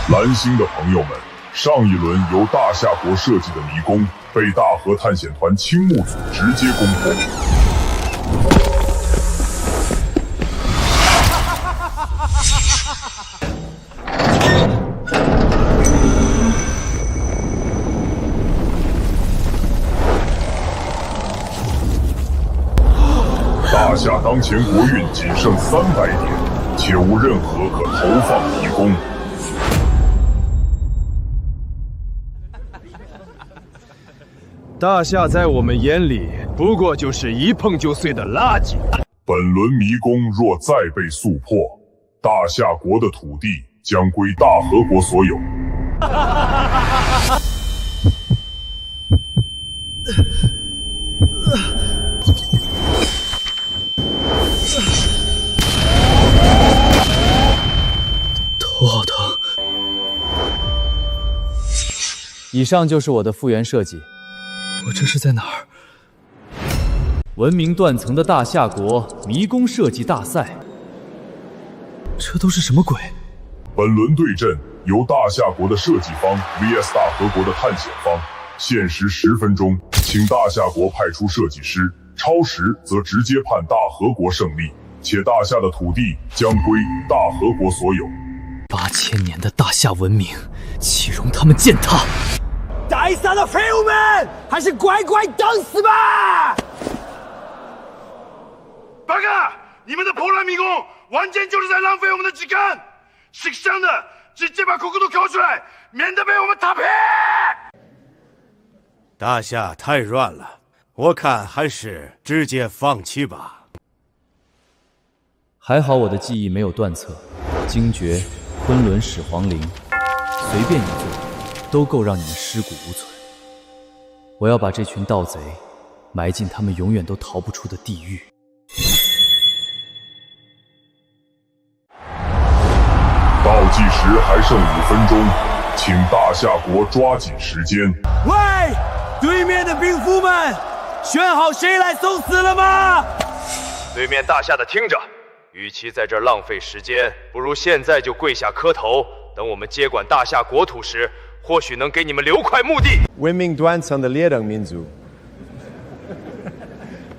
蓝星的朋友们，上一轮由大夏国设计的迷宫被大河探险团青木组直接攻破。大夏当前国运仅剩300点，且无任何可投放迷宫。大夏在我们眼里不过就是一碰就碎的垃圾。本轮迷宫若再被速破，大夏国的土地将归大和国所有。头好疼。以上就是我的复原设计。我这是在哪儿？闻名断层的大夏国迷宫设计大赛。这都是什么鬼？本轮对阵由大夏国的设计方 vs 大和国的探险方，限时10分钟，请大夏国派出设计师，超时则直接判大和国胜利，且大夏的土地将归大和国所有。8000年的大夏文明，岂容他们践踏？该死的废物们，还是乖乖等死吧！报告，你们的破烂迷宫完全就是在浪费我们的时间。识相的，直接把酷酷都抠出来，免得被我们踏平。大夏太乱了，我看还是直接放弃吧。还好我的记忆没有断层，精绝、昆仑始皇陵，随便一座。都够让你们尸骨无存。我要把这群盗贼埋进他们永远都逃不出的地狱。倒计时还剩5分钟，请大夏国抓紧时间。喂，对面的兵夫们，选好谁来送死了吗？对面大夏的听着，与其在这儿浪费时间，不如现在就跪下磕头，等我们接管大夏国土时，或许能给你们留块墓地。文明断层的劣等民族，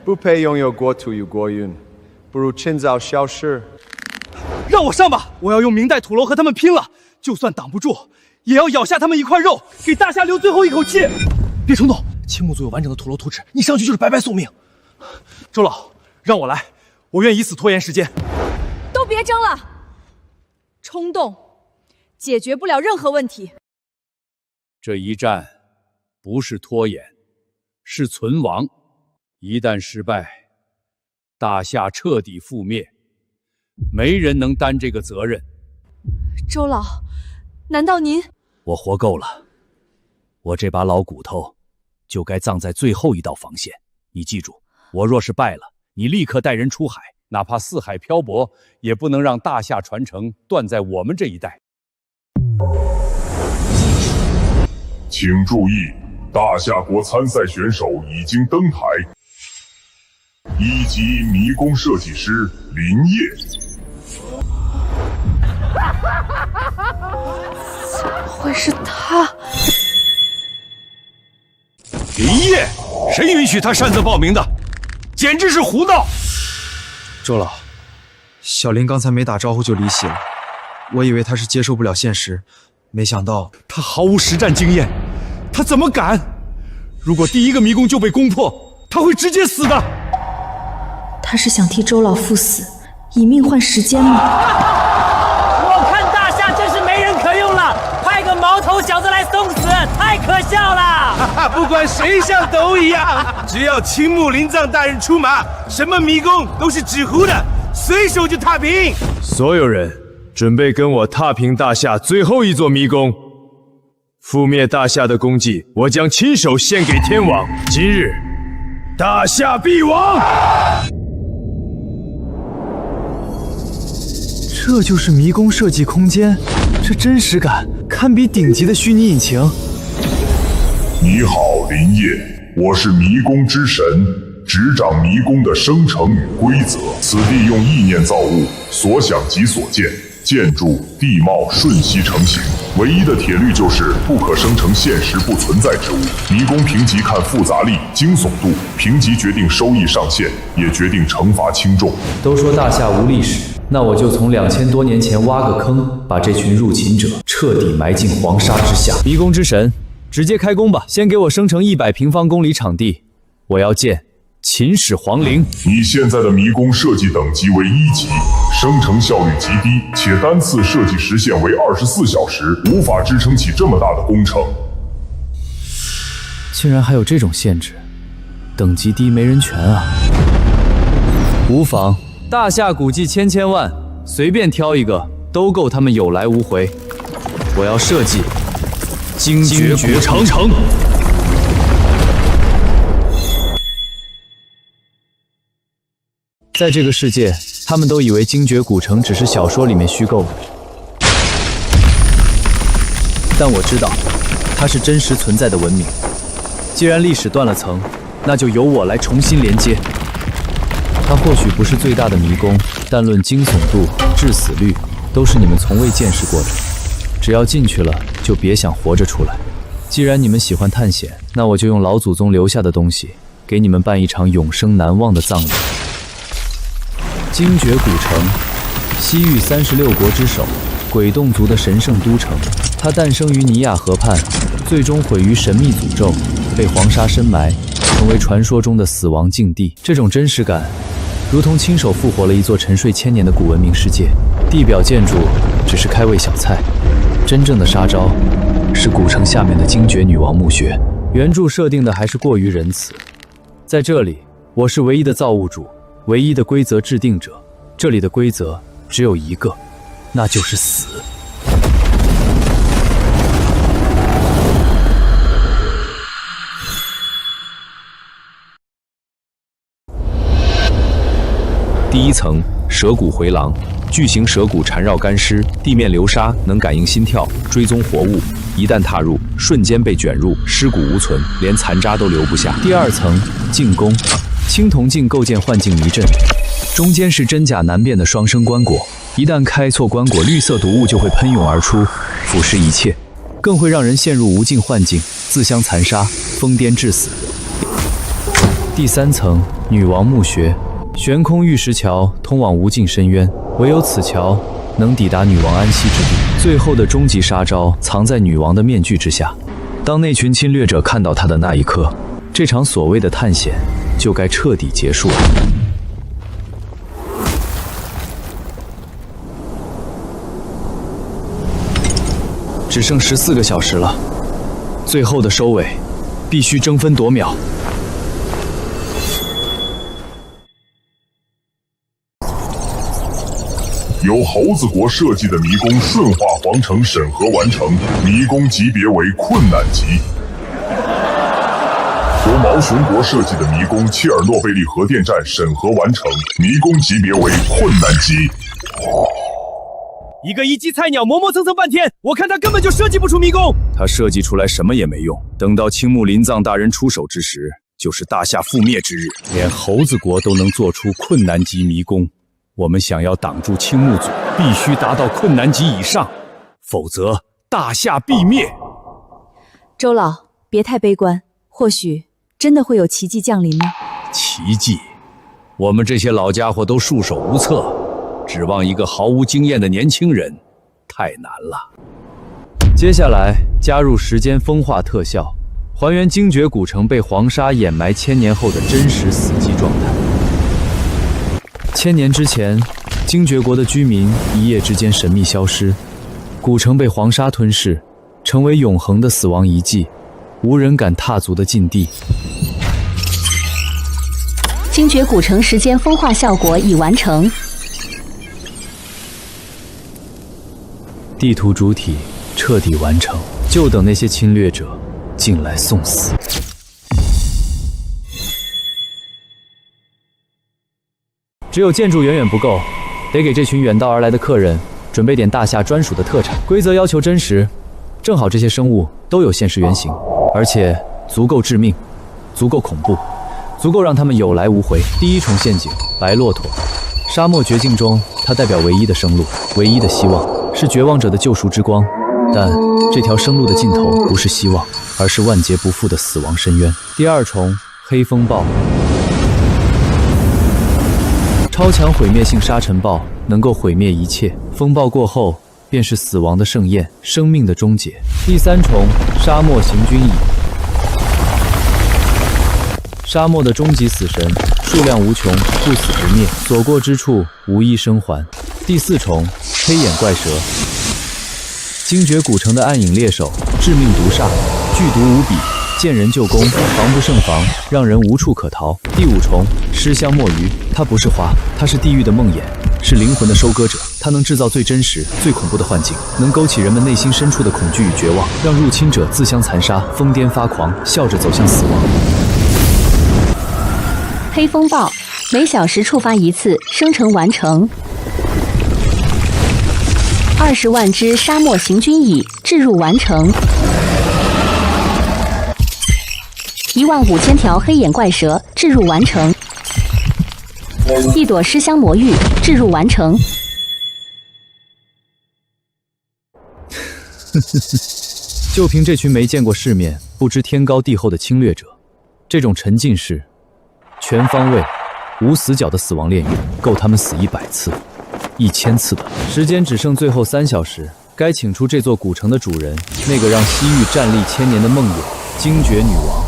不配拥有国土与国运，不如趁早消失。让我上吧！我要用明代土楼和他们拼了，就算挡不住，也要咬下他们一块肉，给大夏留最后一口气。别冲动，青木组有完整的土楼图纸，你上去就是白白送命。周老，让我来，我愿以死拖延时间。都别争了，冲动解决不了任何问题。这一战不是拖延，是存亡。一旦失败，大夏彻底覆灭，没人能担这个责任。周老，难道您……我活够了，我这把老骨头就该葬在最后一道防线。你记住，我若是败了，你立刻带人出海，哪怕四海漂泊，也不能让大夏传承断在我们这一代。请注意，大夏国参赛选手已经登台。1级迷宫设计师林业。怎么会是他？林业，谁允许他擅自报名的？简直是胡闹！周老，小林刚才没打招呼就离席了，我以为他是接受不了现实，没想到他毫无实战经验，他怎么敢？如果第一个迷宫就被攻破，他会直接死的。他是想替周老赴死，以命换时间吗？我看大夏真是没人可用了，派个毛头小子来送死，太可笑了！不管谁像都一样，只要青木灵藏大人出马，什么迷宫都是纸糊的，随手就踏平。所有人准备跟我踏平大夏最后一座迷宫。覆灭大夏的功绩，我将亲手献给天王。今日，大夏必亡！这就是迷宫设计空间，这真实感堪比顶级的虚拟引擎。你好，林业，我是迷宫之神，执掌迷宫的生成与规则。此地用意念造物，所想即所见。建筑、地貌瞬息成型。唯一的铁律就是不可生成现实不存在之物。迷宫评级看复杂力、惊悚度，评级决定收益上限，也决定惩罚轻重。都说大夏无历史，那我就从2000多年前挖个坑，把这群入侵者彻底埋进黄沙之下。迷宫之神，直接开工吧！先给我生成100平方公里场地，我要建秦始皇陵。你现在的迷宫设计等级为1级，生成效率极低，且单次设计时限为24小时，无法支撑起这么大的工程。竟然还有这种限制，等级低没人权啊！无妨，大夏古迹千万，随便挑一个都够他们有来无回。我要设计精绝古城。在这个世界，他们都以为精绝古城只是小说里面虚构的，但我知道，它是真实存在的文明。既然历史断了层，那就由我来重新连接。它或许不是最大的迷宫，但论惊悚度、致死率，都是你们从未见识过的。只要进去了，就别想活着出来。既然你们喜欢探险，那我就用老祖宗留下的东西，给你们办一场永生难忘的葬礼。精绝古城，西域36国之首，鬼洞族的神圣都城。它诞生于尼亚河畔，最终毁于神秘诅咒，被黄沙深埋，成为传说中的死亡境地。这种真实感，如同亲手复活了一座沉睡1000年的古文明世界。地表建筑只是开胃小菜，真正的杀招是古城下面的精绝女王墓穴。原著设定的还是过于仁慈，在这里，我是唯一的造物主，唯一的规则制定者。这里的规则只有一个，那就是死。第1层蛇骨回廊，巨型蛇骨缠绕干尸，地面流沙能感应心跳，追踪活物。一旦踏入，瞬间被卷入，尸骨无存，连残渣都留不下。第2层镜宫，青铜镜构建幻境迷阵，中间是真假难辨的双生棺椁，一旦开错棺椁，绿色毒物就会喷涌而出，腐蚀一切，更会让人陷入无尽幻境，自相残杀，疯癫致死。第3层女王墓穴，悬空玉石桥通往无尽深渊，唯有此桥能抵达女王安息之地。最后的终极杀招藏在女王的面具之下。当那群侵略者看到她的那一刻，这场所谓的探险就该彻底结束了。只剩14个小时了，最后的收尾必须争分夺秒。由猴子国设计的迷宫顺化皇城审核完成，迷宫级别为困难级。由毛熊国设计的迷宫切尔诺贝利核电站审核完成，迷宫级别为困难级。一个1级菜鸟磨蹭半天，我看他根本就设计不出迷宫。他设计出来什么也没用，等到青木林藏大人出手之时，就是大夏覆灭之日。连猴子国都能做出困难级迷宫，我们想要挡住青木族，必须达到困难级以上，否则大夏必灭。周老，别太悲观，或许真的会有奇迹降临呢。奇迹？我们这些老家伙都束手无策，指望一个毫无经验的年轻人，太难了。接下来加入时间风化特效，还原精绝古城被黄沙掩埋1000年后的真实死寂状态。1000年之前，精绝国的居民一夜之间神秘消失，古城被黄沙吞噬，成为永恒的死亡遗迹，无人敢踏足的禁地。精绝古城时间风化效果已完成，地图主体彻底完成，就等那些侵略者进来送死。只有建筑远远不够，得给这群远道而来的客人准备点大夏专属的特产。规则要求真实，正好这些生物都有现实原型，而且足够致命，足够恐怖，足够让他们有来无回。第1重陷阱：白骆驼。沙漠绝境中，它代表唯一的生路，唯一的希望，是绝望者的救赎之光。但这条生路的尽头不是希望，而是万劫不复的死亡深渊。第二重黑风暴，超强毁灭性沙尘暴能够毁灭一切，风暴过后便是死亡的盛宴，生命的终结。第三重沙漠行军蚁，沙漠的终极死神，数量无穷，不死不灭，所过之处无一生还。第四重黑眼怪蛇，精绝古城的暗影猎手，致命毒煞，剧毒无比，见人就攻，防不胜防，让人无处可逃。第五重尸香墨鱼，它不是花，它是地狱的梦魇，是灵魂的收割者，它能制造最真实、最恐怖的幻境，能勾起人们内心深处的恐惧与绝望，让入侵者自相残杀，疯癫发狂，笑着走向死亡。黑风暴，每小时触发一次，生成完成。20万只沙漠行军蚁置入完成。15000条黑眼怪蛇置入完成。1朵尸香魔芋置入完成。就凭这群没见过世面、不知天高地厚的侵略者，这种沉浸式、全方位、无死角的死亡炼狱，够他们死100次、1000次的。时间只剩最后3小时，该请出这座古城的主人，那个让西域站立1000年的梦魇——精绝女王。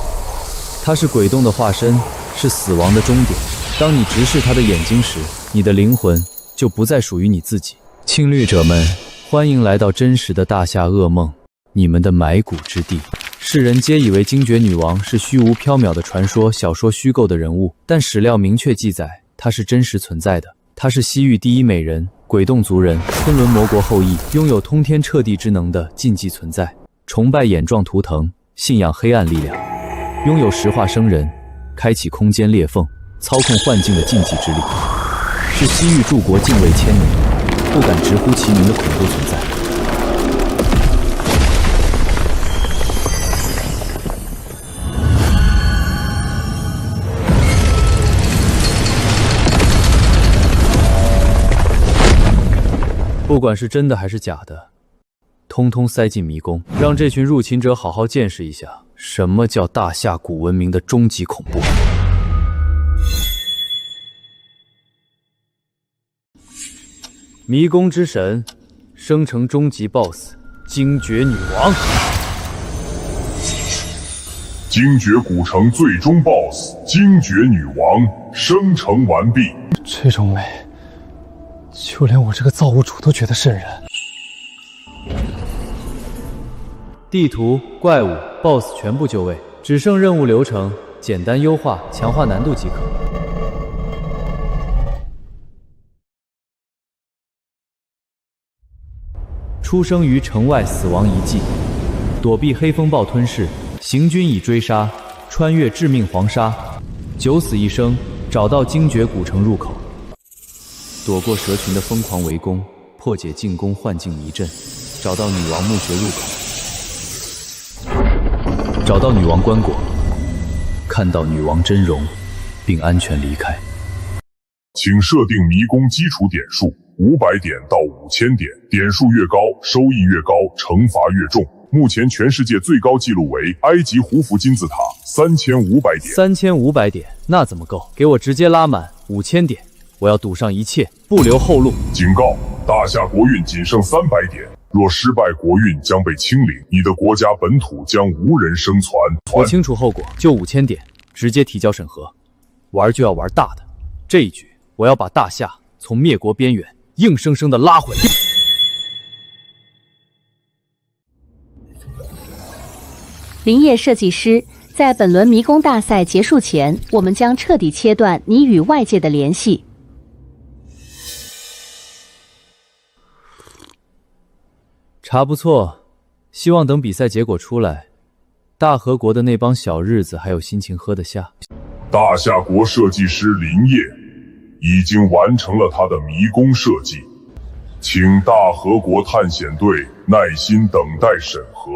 她是鬼洞的化身，是死亡的终点。当你直视她的眼睛时，你的灵魂就不再属于你自己。侵略者们，欢迎来到真实的大夏噩梦，你们的埋骨之地。世人皆以为精绝女王是虚无缥缈的传说小说虚构的人物，但史料明确记载，她是真实存在的。她是西域第一美人，鬼洞族人，昆仑魔国后裔，拥有通天彻地之能的禁忌存在，崇拜眼状图腾，信仰黑暗力量，拥有石化生人，开启空间裂缝，操控幻境的禁忌之力，是西域诸国敬畏千年，不敢直呼其名的恐怖存在。不管是真的还是假的，通通塞进迷宫，让这群入侵者好好见识一下什么叫大夏古文明的终极恐怖。迷宫之神，生成终极 BOSS 精绝女王。精绝古城最终 BOSS 精绝女王生成完毕。这种美，就连我这个造物主都觉得瘆人。地图、怪物、BOSS 全部就位，只剩任务流程简单优化、强化难度即可。出生于城外死亡遗迹，躲避黑风暴吞噬，行军蚁追杀，穿越致命黄沙，九死一生，找到精绝古城入口。躲过蛇群的疯狂围攻，破解进攻幻境迷阵，找到女王墓穴入口，找到女王棺椁，看到女王真容，并安全离开。请设定迷宫基础点数500点到5000点，点数越高，收益越高，惩罚越重。目前全世界最高纪录为埃及胡夫金字塔3500点。3500点，那怎么够？给我直接拉满5000点。我要赌上一切，不留后路。警告：大夏国运仅剩300点，若失败，国运将被清零，你的国家本土将无人生存。我清楚后果，就5000点，直接提交审核。玩就要玩大的，这一局我要把大夏从灭国边缘硬生生的拉回来。林业设计师，在本轮迷宫大赛结束前，我们将彻底切断你与外界的联系。茶不错，希望等比赛结果出来，大和国的那帮小日子还有心情喝得下。大夏国设计师林业已经完成了他的迷宫设计，请大和国探险队耐心等待审核。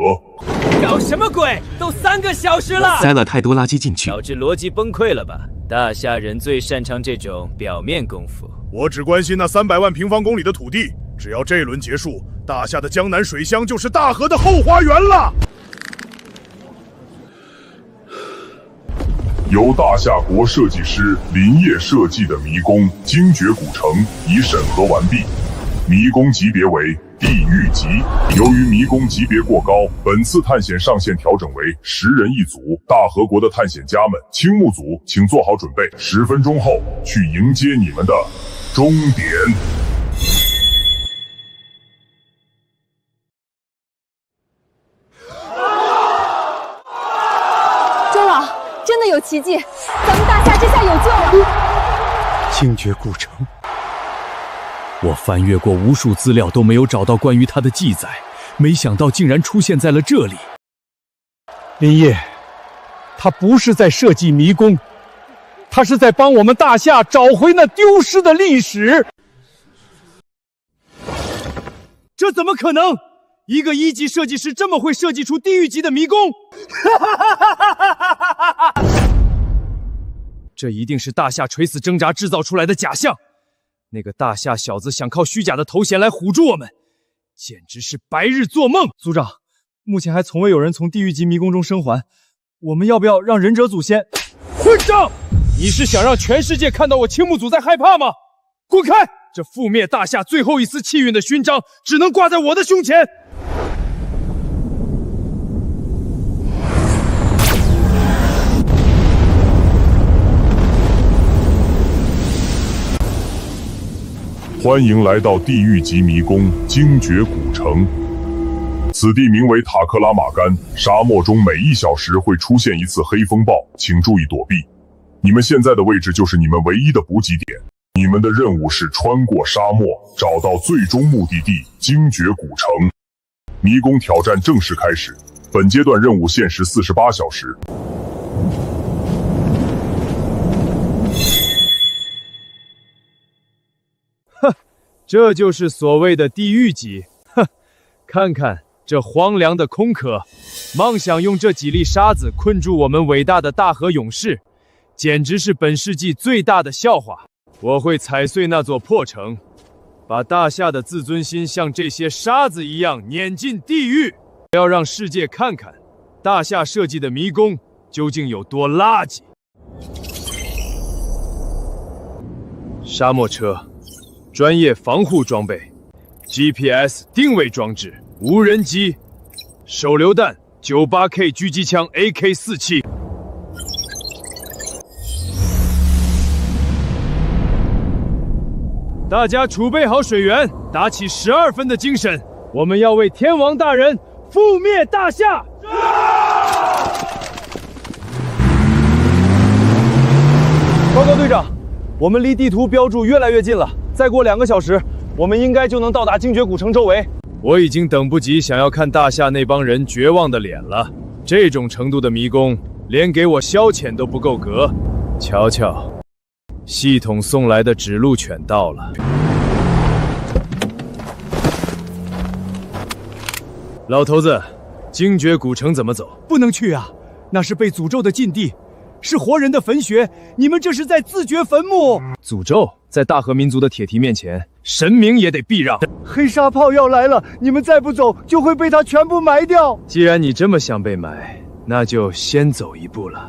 搞什么鬼？都3个小时了，塞了太多垃圾进去，导致逻辑崩溃了吧？大夏人最擅长这种表面功夫。我只关心那300万平方公里的土地，只要这轮结束，大夏的江南水乡就是大河的后花园了。由大夏国设计师林业设计的迷宫精绝古城已审核完毕，迷宫级别为地狱级。由于迷宫级别过高，本次探险上限调整为10人一组。大和国的探险家们，青木组请做好准备，10分钟后去迎接你们的终点。周老，真的有奇迹，咱们大夏这下有救了。精绝古城，我翻阅过无数资料都没有找到关于它的记载，没想到竟然出现在了这里。林业，他不是在设计迷宫，他是在帮我们大夏找回那丢失的历史。这怎么可能？一个1级设计师这么会设计出地狱级的迷宫？这一定是大夏垂死挣扎制造出来的假象。那个大夏小子想靠虚假的头衔来唬住我们，简直是白日做梦。组长，目前还从未有人从地狱级迷宫中生还，我们要不要让忍者祖先？混账！你是想让全世界看到我青木组在害怕吗？滚开！这覆灭大夏最后一丝气运的勋章，只能挂在我的胸前。欢迎来到地狱级迷宫精绝古城。此地名为塔克拉玛干，沙漠中每1小时会出现一次黑风暴，请注意躲避。你们现在的位置就是你们唯一的补给点。你们的任务是穿过沙漠，找到最终目的地精绝古城。迷宫挑战正式开始，本阶段任务限时48小时。这就是所谓的地狱级。哼，看看这荒凉的空壳，妄想用这几粒沙子困住我们伟大的大和勇士，简直是本世纪最大的笑话。我会踩碎那座破城，把大夏的自尊心像这些沙子一样碾进地狱。我要让世界看看，大夏设计的迷宫究竟有多垃圾。沙漠车，专业防护装备 ，GPS 定位装置，无人机，手榴弹，98K 狙击枪 AK47。大家储备好水源，打起12分的精神，我们要为天王大人覆灭大夏！报告队长，我们离地图标注越来越近了，再过2个小时，我们应该就能到达精绝古城周围。我已经等不及想要看大夏那帮人绝望的脸了。这种程度的迷宫，连给我消遣都不够格。瞧瞧，系统送来的指路犬到了。老头子，精绝古城怎么走？不能去啊，那是被诅咒的禁地，是活人的坟穴，你们这是在自掘坟墓。诅咒在大和民族的铁蹄面前，神明也得避让。黑沙炮要来了，你们再不走，就会被他全部埋掉。既然你这么想被埋，那就先走一步了。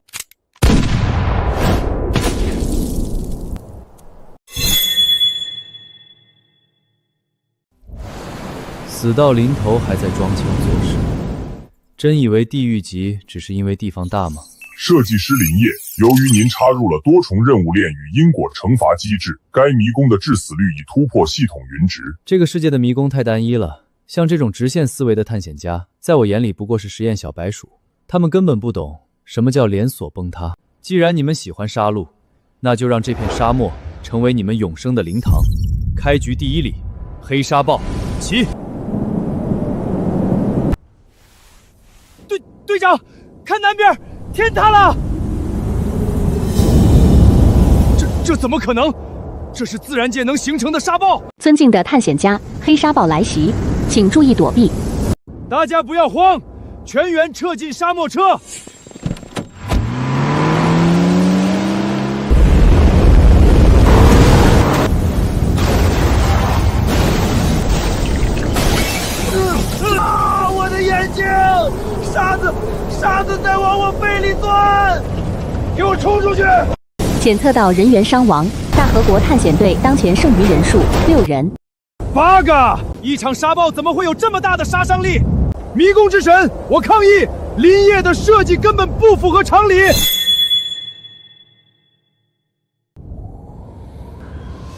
死到临头还在装腔作势，真以为地狱级只是因为地方大吗？设计师林业，由于您插入了多重任务链与因果惩罚机制，该迷宫的致死率已突破系统云值。这个世界的迷宫太单一了，像这种直线思维的探险家，在我眼里不过是实验小白鼠，他们根本不懂什么叫连锁崩塌。既然你们喜欢杀戮，那就让这片沙漠成为你们永生的灵堂。开局第1礼，黑沙豹，起！队长，看南边，天塌了！这怎么可能？这是自然界能形成的沙暴！尊敬的探险家，黑沙暴来袭，请注意躲避。大家不要慌，全员撤进沙漠车。沙子在往我肺里钻！给我冲出去！检测到人员伤亡，大和国探险队当前剩余人数6人。八个！一场沙暴怎么会有这么大的杀伤力？迷宫之神，我抗议！林业的设计根本不符合常理。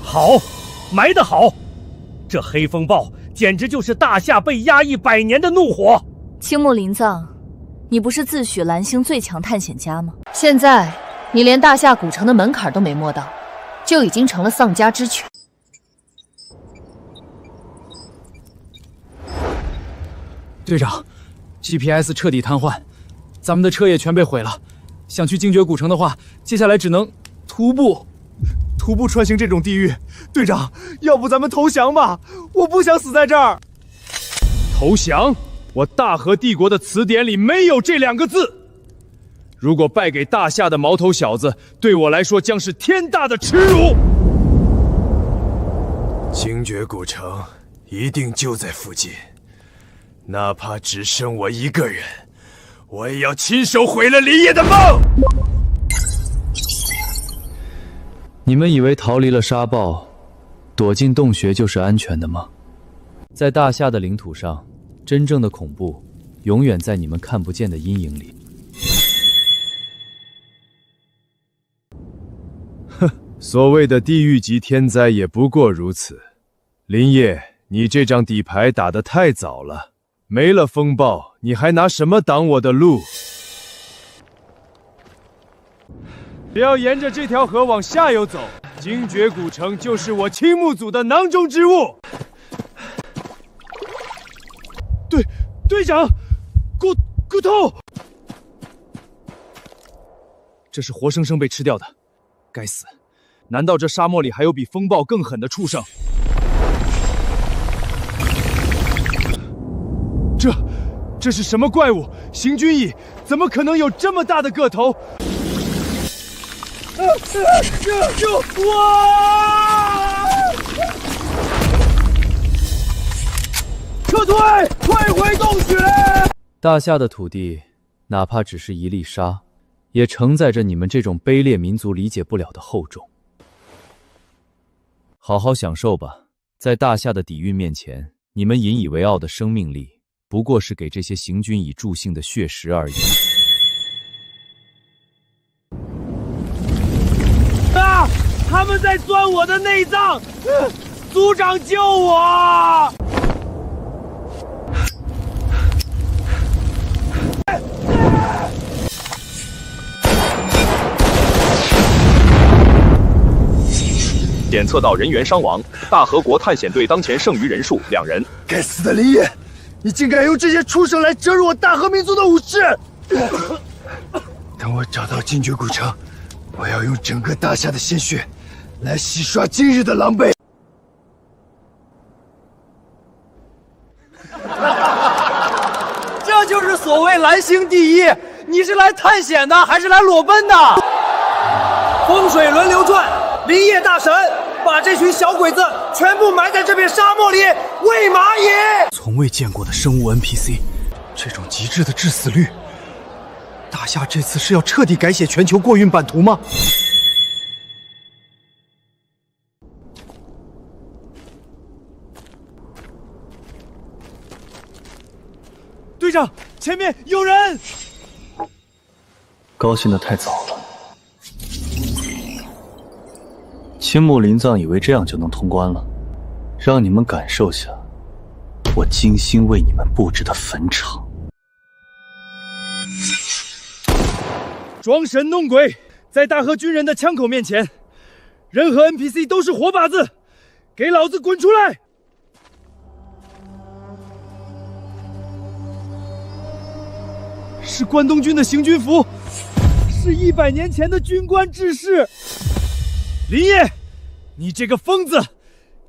好，埋得好！这黑风暴简直就是大夏被压抑100年的怒火。青木林藏，你不是自诩蓝星最强探险家吗？现在你连大夏古城的门槛都没摸到，就已经成了丧家之犬。队长 ，GPS 彻底瘫痪，咱们的车也全被毁了。想去精绝古城的话，接下来只能徒步。徒步穿行这种地狱，队长，要不咱们投降吧？我不想死在这儿。投降？我大和帝国的词典里没有这2个字。如果败给大夏的毛头小子，对我来说将是天大的耻辱。精绝古城一定就在附近，哪怕只剩我一个人，我也要亲手毁了林业的梦。你们以为逃离了沙暴，躲进洞穴就是安全的吗？在大夏的领土上，真正的恐怖永远在你们看不见的阴影里。哼，所谓的地狱级天灾也不过如此。林业，你这张底牌打得太早了，没了风暴，你还拿什么挡我的路？只要沿着这条河往下游走，精绝古城就是我青木组的囊中之物。队长，骨头，这是活生生被吃掉的，该死！难道这沙漠里还有比风暴更狠的畜生？这是什么怪物？行军蚁怎么可能有这么大的个头？撤退！退回洞穴！大夏的土地，哪怕只是一粒沙，也承载着你们这种卑劣民族理解不了的厚重。好好享受吧，在大夏的底蕴面前，你们引以为傲的生命力，不过是给这些行军蚁助兴的血食而已。啊！他们在钻我的内脏！组长救我！检测到人员伤亡，大和国探险队当前剩余人数2人。该死的林业，你竟敢用这些畜生来折辱我大和民族的武士！等我找到精绝古城，我要用整个大夏的鲜血来洗刷今日的狼狈。这就是所谓蓝星第一，你是来探险的还是来裸奔的？风水轮流转，林业大神，把这群小鬼子全部埋在这片沙漠里，喂蚂蚁！从未见过的生物 NPC， 这种极致的致死率，大夏这次是要彻底改写全球过运版图吗？队长，前面有人！高兴得太早了。青木林藏以为这样就能通关了，让你们感受下我精心为你们布置的坟场。装神弄鬼，在大和军人的枪口面前，任何 NPC 都是活靶子，给老子滚出来！是关东军的行军服，是100年前的军官制式。林业，你这个疯子，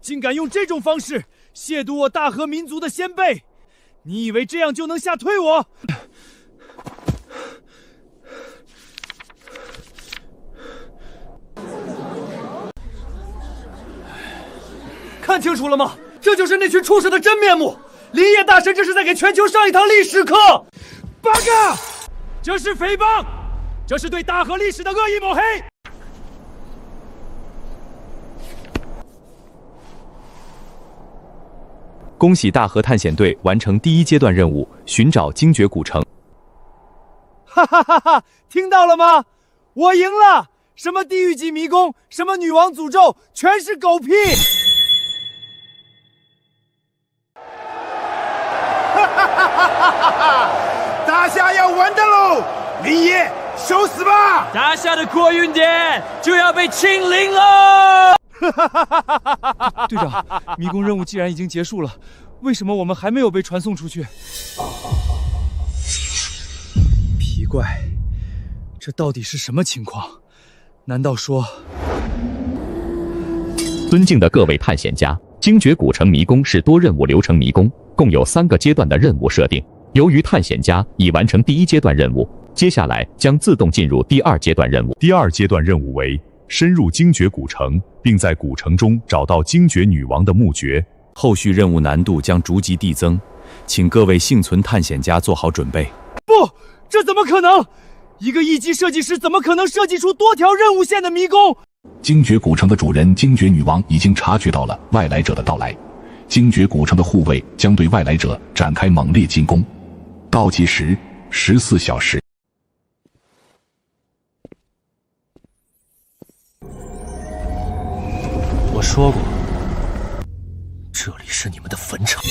竟敢用这种方式亵渎我大和民族的先辈！你以为这样就能吓退我？看清楚了吗？这就是那群畜生的真面目！林业大神这是在给全球上一堂历史课！八个！这是诽谤，这是对大河历史的恶意抹黑。恭喜大河探险队完成第1阶段任务，寻找精绝古城。哈哈哈哈！听到了吗？我赢了！什么地狱级迷宫，什么女王诅咒，全是狗屁！哈哈哈哈哈！大夏要完蛋喽！林业，受死吧！大夏的国运点就要被清零了！队长，迷宫任务既然已经结束了，为什么我们还没有被传送出去？奇怪，这到底是什么情况？难道说……尊敬的各位探险家，精绝古城迷宫是多任务流程迷宫，共有3个阶段的任务设定。由于探险家已完成第1阶段任务，接下来将自动进入第2阶段任务。第2阶段任务为深入精绝古城，并在古城中找到精绝女王的墓穴。后续任务难度将逐级递增，请各位幸存探险家做好准备。不，这怎么可能？一个1级设计师怎么可能设计出多条任务线的迷宫？精绝古城的主人精绝女王已经察觉到了外来者的到来，精绝古城的护卫将对外来者展开猛烈进攻。倒计时14小时。我说过，这里是你们的坟场。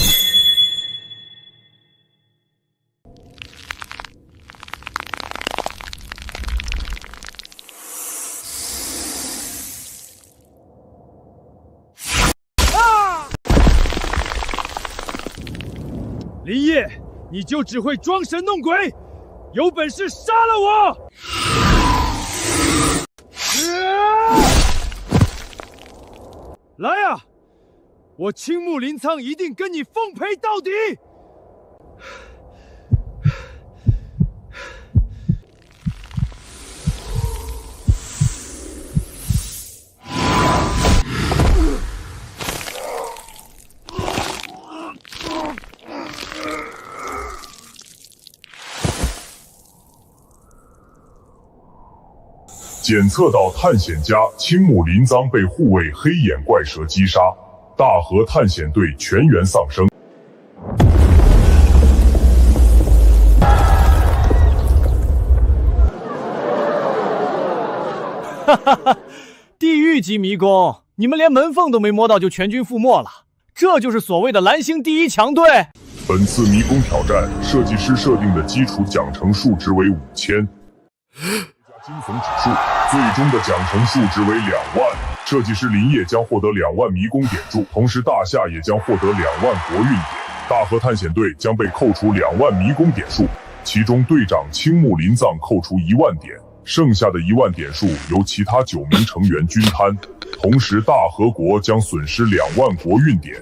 林业，你就只会装神弄鬼，有本事杀了我！来呀！我青木临苍一定跟你奉陪到底！检测到探险家青木临苍被护卫黑眼怪蛇击杀，大河探险队全员丧生。哈哈哈！地狱级迷宫，你们连门缝都没摸到就全军覆没了，这就是所谓的蓝星第1强队。本次迷宫挑战，设计师设定的基础奖惩数值为5000。加惊悚指数，最终的奖惩数值为2万。设计师林业将获得2万迷宫点数，同时大夏也将获得2万国运点。大河探险队将被扣除2万迷宫点数，其中队长青木临苍扣除1万点，剩下的1万点数由其他9名成员均摊。同时，大河国将损失2万国运点。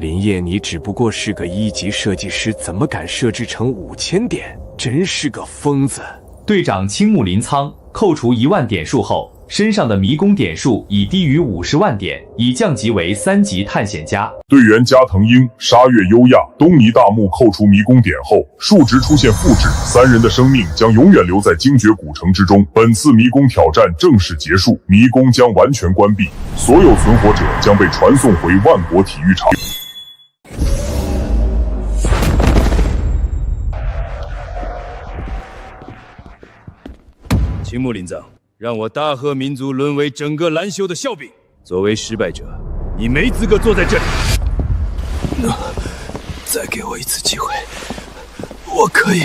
林业，你只不过是个1级设计师，怎么敢设置成5000点？真是个疯子！队长青木临苍扣除1万点数后，身上的迷宫点数已低于50万点，已降级为3级探险家。队员加藤鹰、沙月优亚、东尼大木扣除迷宫点后，数值出现负值，3人的生命将永远留在精绝古城之中。本次迷宫挑战正式结束，迷宫将完全关闭，所有存活者将被传送回万国体育场。青木临苍，让我大和民族沦为整个蓝修的笑柄。作为失败者，你没资格坐在这里。再给我一次机会，我可以。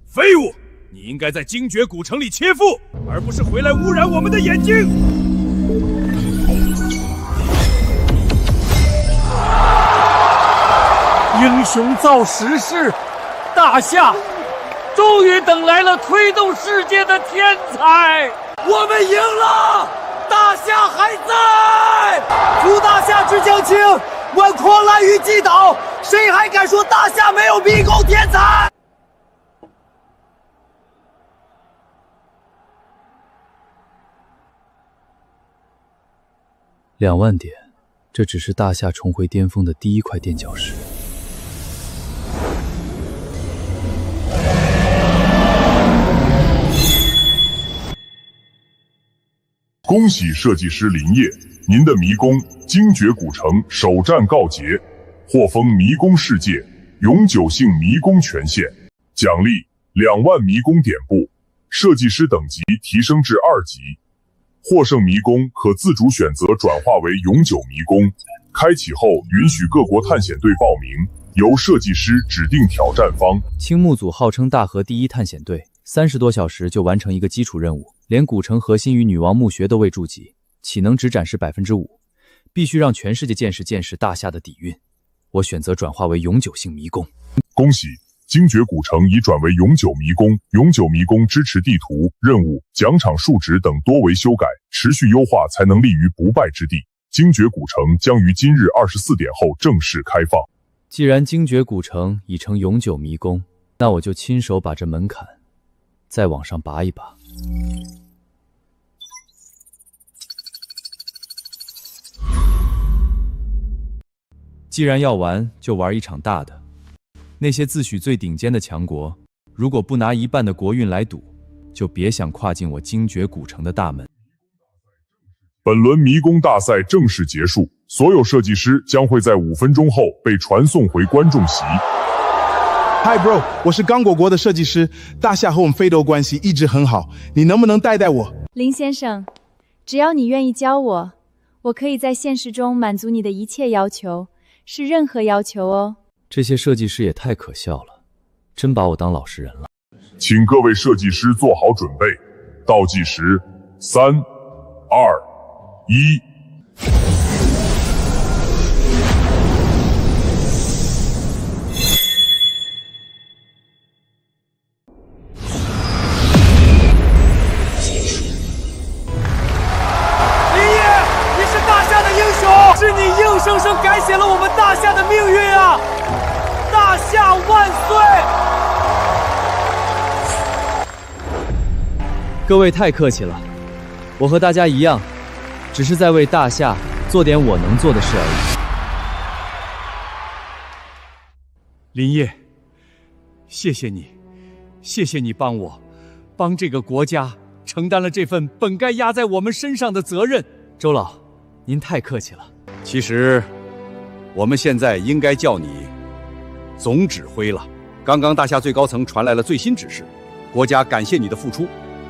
废物！你应该在精绝古城里切腹，而不是回来污染我们的眼睛。英雄造时势，大夏终于等来了推动世界的天才！我们赢了，大夏还在！扶大夏之将倾，挽狂澜于既倒，谁还敢说大夏没有迷宫天才？2万点，这只是大夏重回巅峰的第1块垫脚石。恭喜设计师林业，您的迷宫精绝古城首战告捷，获封迷宫世界永久性迷宫权限，奖励2万迷宫点部，设计师等级提升至2级。获胜迷宫可自主选择转化为永久迷宫，开启后允许各国探险队报名，由设计师指定挑战方。青木组号称大河第一探险队，30多小时就完成一个基础任务，连古城核心与女王墓穴都未筑及，岂能只展示5%？必须让全世界见识大夏的底蕴。我选择转化为永久性迷宫。恭喜！精绝古城已转为永久迷宫，永久迷宫支持地图、任务、奖场数值等多维修改，持续优化才能立于不败之地。精绝古城将于今日24点后正式开放。既然精绝古城已成永久迷宫，那我就亲手把这门槛再往上拔一拔。既然要玩，就玩一场大的。那些自诩最顶尖的强国，如果不拿1半的国运来赌，就别想跨进我精绝古城的大门。本轮迷宫大赛正式结束，所有设计师将会在5分钟后被传送回观众席。Hi bro， 我是刚果国的设计师，大夏和我们非斗关系一直很好，你能不能带我？林先生，只要你愿意教我，我可以在现实中满足你的一切要求，是任何要求哦。这些设计师也太可笑了，真把我当老实人了。请各位设计师做好准备，倒计时3、2、1。是你硬生生改写了我们大夏的命运啊！大夏万岁！各位太客气了，我和大家一样，只是在为大夏做点我能做的事而已。林业，谢谢你，谢谢你帮这个国家承担了这份本该压在我们身上的责任。周老，您太客气了。其实，我们现在应该叫你总指挥了。刚刚大夏最高层传来了最新指示，国家感谢你的付出，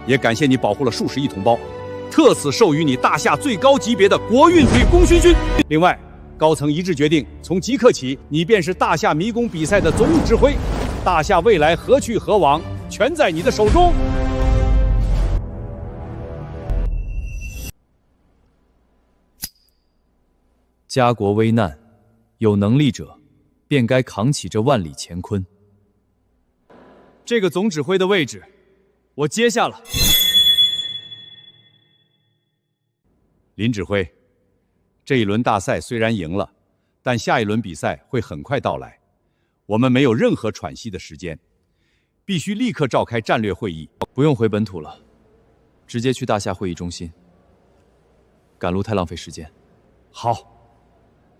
也感谢你保护了数十亿同胞，特此授予你大夏最高级别的国运与功勋勋。另外，高层一致决定，从即刻起，你便是大夏迷宫比赛的总指挥。大夏未来何去何往，全在你的手中。家国危难，有能力者便该扛起这万里乾坤。这个总指挥的位置，我接下了。林指挥，这一轮大赛虽然赢了，但下一轮比赛会很快到来，我们没有任何喘息的时间，必须立刻召开战略会议。不用回本土了，直接去大夏会议中心。赶路太浪费时间。好。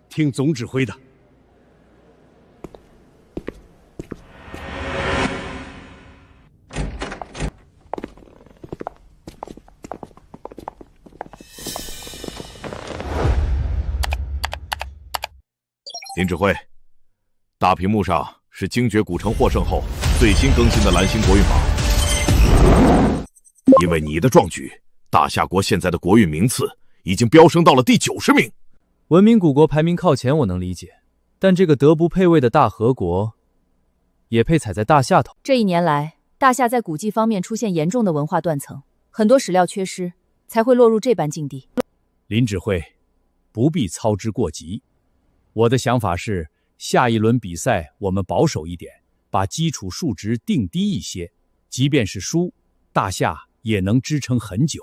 听总指挥的。林指挥，大屏幕上是精绝古城获胜后最新更新的蓝星国运榜。因为你的壮举，大夏国现在的国运名次已经飙升到了第90名。文明古国排名靠前我能理解，但这个德不配位的大和国也配踩在大夏头。这1年来，大夏在古迹方面出现严重的文化断层，很多史料缺失，才会落入这般境地。林指挥，不必操之过急。我的想法是，下一轮比赛我们保守一点，把基础数值定低一些，即便是输，大夏也能支撑很久。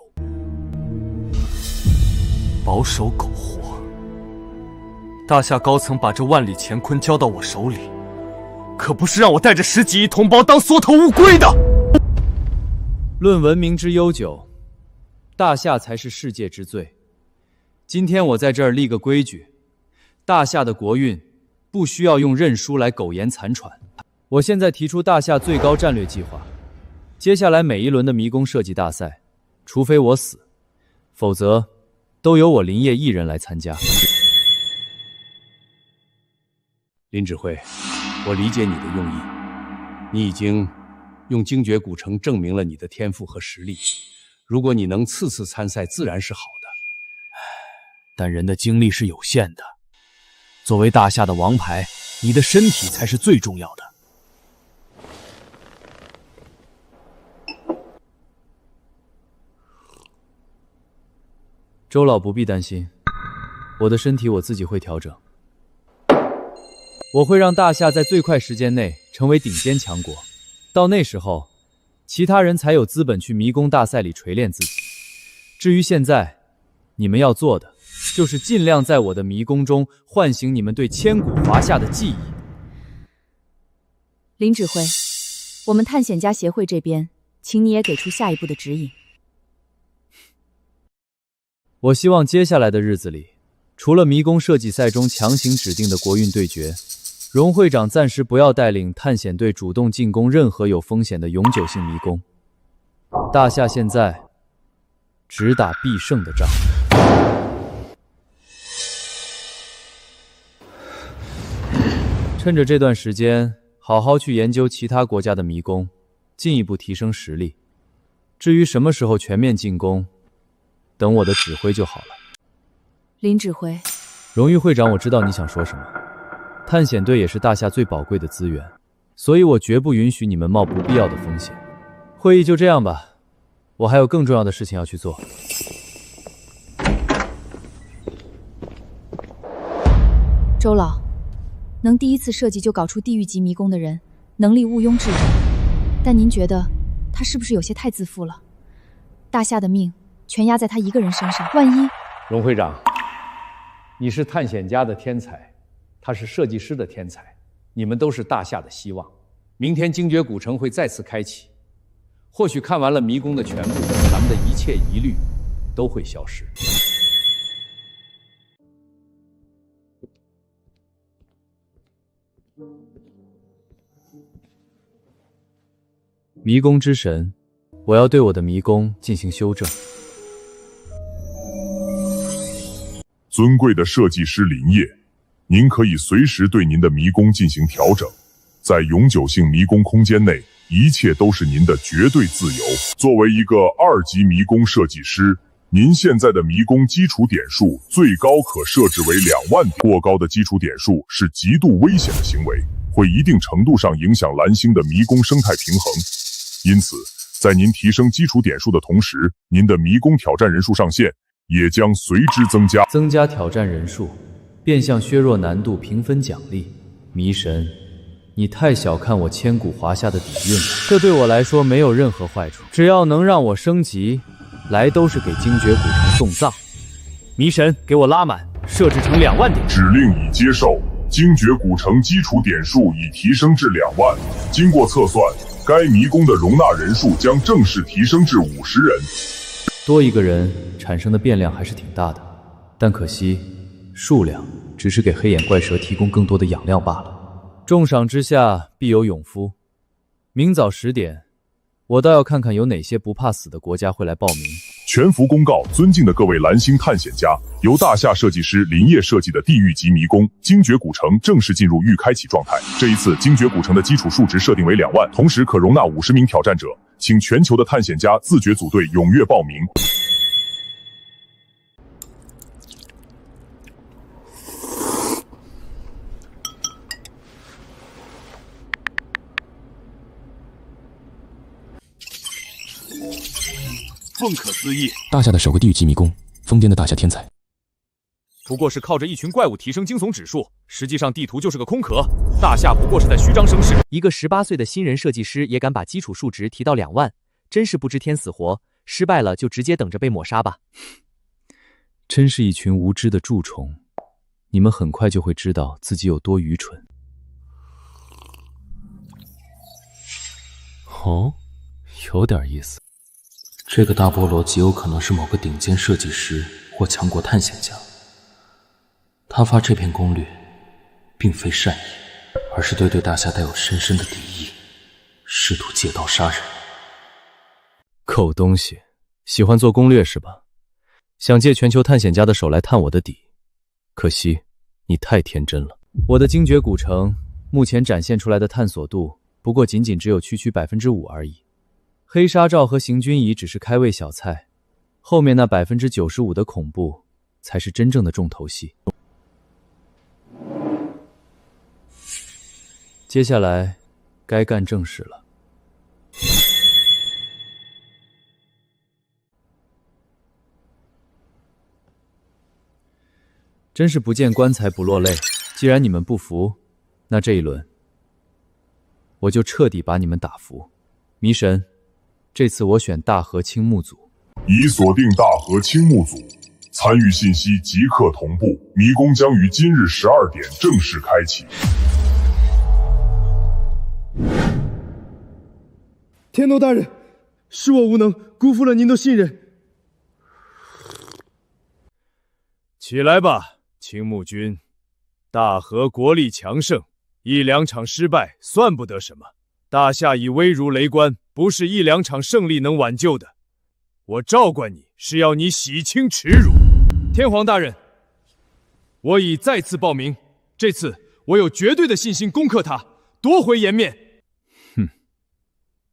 保守苟活。大夏高层把这万里乾坤交到我手里，可不是让我带着10几亿同胞当缩头乌龟的。论文明之悠久，大夏才是世界之最。今天我在这儿立个规矩，大夏的国运不需要用认输来苟延残喘。我现在提出大夏最高战略计划，接下来每一轮的迷宫设计大赛，除非我死，否则都由我林业一人来参加。林指挥，我理解你的用意，你已经用精绝古城证明了你的天赋和实力。如果你能次次参赛，自然是好的。但人的精力是有限的，作为大夏的王牌，你的身体才是最重要的。周老不必担心，我的身体我自己会调整。我会让大夏在最快时间内成为顶尖强国，到那时候，其他人才有资本去迷宫大赛里锤炼自己。至于现在，你们要做的就是尽量在我的迷宫中唤醒你们对千古华夏的记忆。林指挥，我们探险家协会这边，请你也给出下一步的指引。我希望接下来的日子里，除了迷宫设计赛中强行指定的国运对决，荣会长暂时不要带领探险队主动进攻任何有风险的永久性迷宫。大夏现在只打必胜的仗。趁着这段时间，好好去研究其他国家的迷宫，进一步提升实力。至于什么时候全面进攻，等我的指挥就好了。林指挥，荣誉会长，我知道你想说什么。探险队也是大夏最宝贵的资源，所以我绝不允许你们冒不必要的风险。会议就这样吧，我还有更重要的事情要去做。周老，能第一次设计就搞出地狱级迷宫的人，能力毋庸置疑。但您觉得他是不是有些太自负了？大夏的命全压在他一个人身上，万一……荣会长，你是探险家的天才，他是设计师的天才，你们都是大夏的希望。明天精绝古城会再次开启，或许看完了迷宫的全部，咱们的一切疑虑都会消失。迷宫之神，我要对我的迷宫进行修正。尊贵的设计师林业，您可以随时对您的迷宫进行调整，在永久性迷宫空间内，一切都是您的绝对自由。作为一个2级迷宫设计师，您现在的迷宫基础点数最高可设置为2万点，过高的基础点数是极度危险的行为，会一定程度上影响蓝星的迷宫生态平衡。因此，在您提升基础点数的同时，您的迷宫挑战人数上限也将随之增加。增加挑战人数，变相削弱难度评分奖励。迷神，你太小看我千古华夏的底蕴了，这对我来说没有任何坏处，只要能让我升级，来都是给精绝古城送葬。迷神，给我拉满，设置成2万点。指令已接受，精绝古城基础点数已提升至2万。经过测算，该迷宫的容纳人数将正式提升至50人。多一个人产生的变量还是挺大的，但可惜数量只是给黑眼怪蛇提供更多的养料罢了。重赏之下必有勇夫，明早10点，我倒要看看有哪些不怕死的国家会来报名。全幅公告，尊敬的各位蓝星探险家，由大夏设计师林业设计的地狱级迷宫精绝古城正式进入预开启状态。这一次精绝古城的基础数值设定为2万，同时可容纳50名挑战者，请全球的探险家自觉组队踊跃报名。不可思议！大夏的首个地狱级迷宫，疯癫的大夏天才，不过是靠着一群怪物提升惊悚指数，实际上地图就是个空壳。大夏不过是在虚张声势。一个18岁的新人设计师也敢把基础数值提到2万，真是不知天死活。失败了就直接等着被抹杀吧。真是一群无知的蛀虫，你们很快就会知道自己有多愚蠢。哦，有点意思。这个大菠萝极有可能是某个顶尖设计师或强国探险家。他发这篇攻略，并非善意，而是对大夏带有深深的敌意，试图借刀杀人。狗东西，喜欢做攻略是吧？想借全球探险家的手来探我的底，可惜你太天真了。我的精绝古城目前展现出来的探索度，不过仅只有区区5%而已。黑纱罩和行军椅只是开胃小菜，后面那95%的恐怖才是真正的重头戏。接下来该干正事了。真是不见棺材不落泪，既然你们不服，那这一轮我就彻底把你们打服。迷神，这次我选大河青木组。已锁定大河青木组，参与信息即刻同步。迷宫将于今日12点正式开启。天斗大人，是我无能，辜负了您的信任。起来吧，青木君。大河国力强盛，1-2场失败算不得什么。大夏已危如雷关，不是1-2场胜利能挽救的。我召唤你是要你洗清耻辱。天皇大人，我已再次报名，这次我有绝对的信心攻克他，夺回颜面。哼，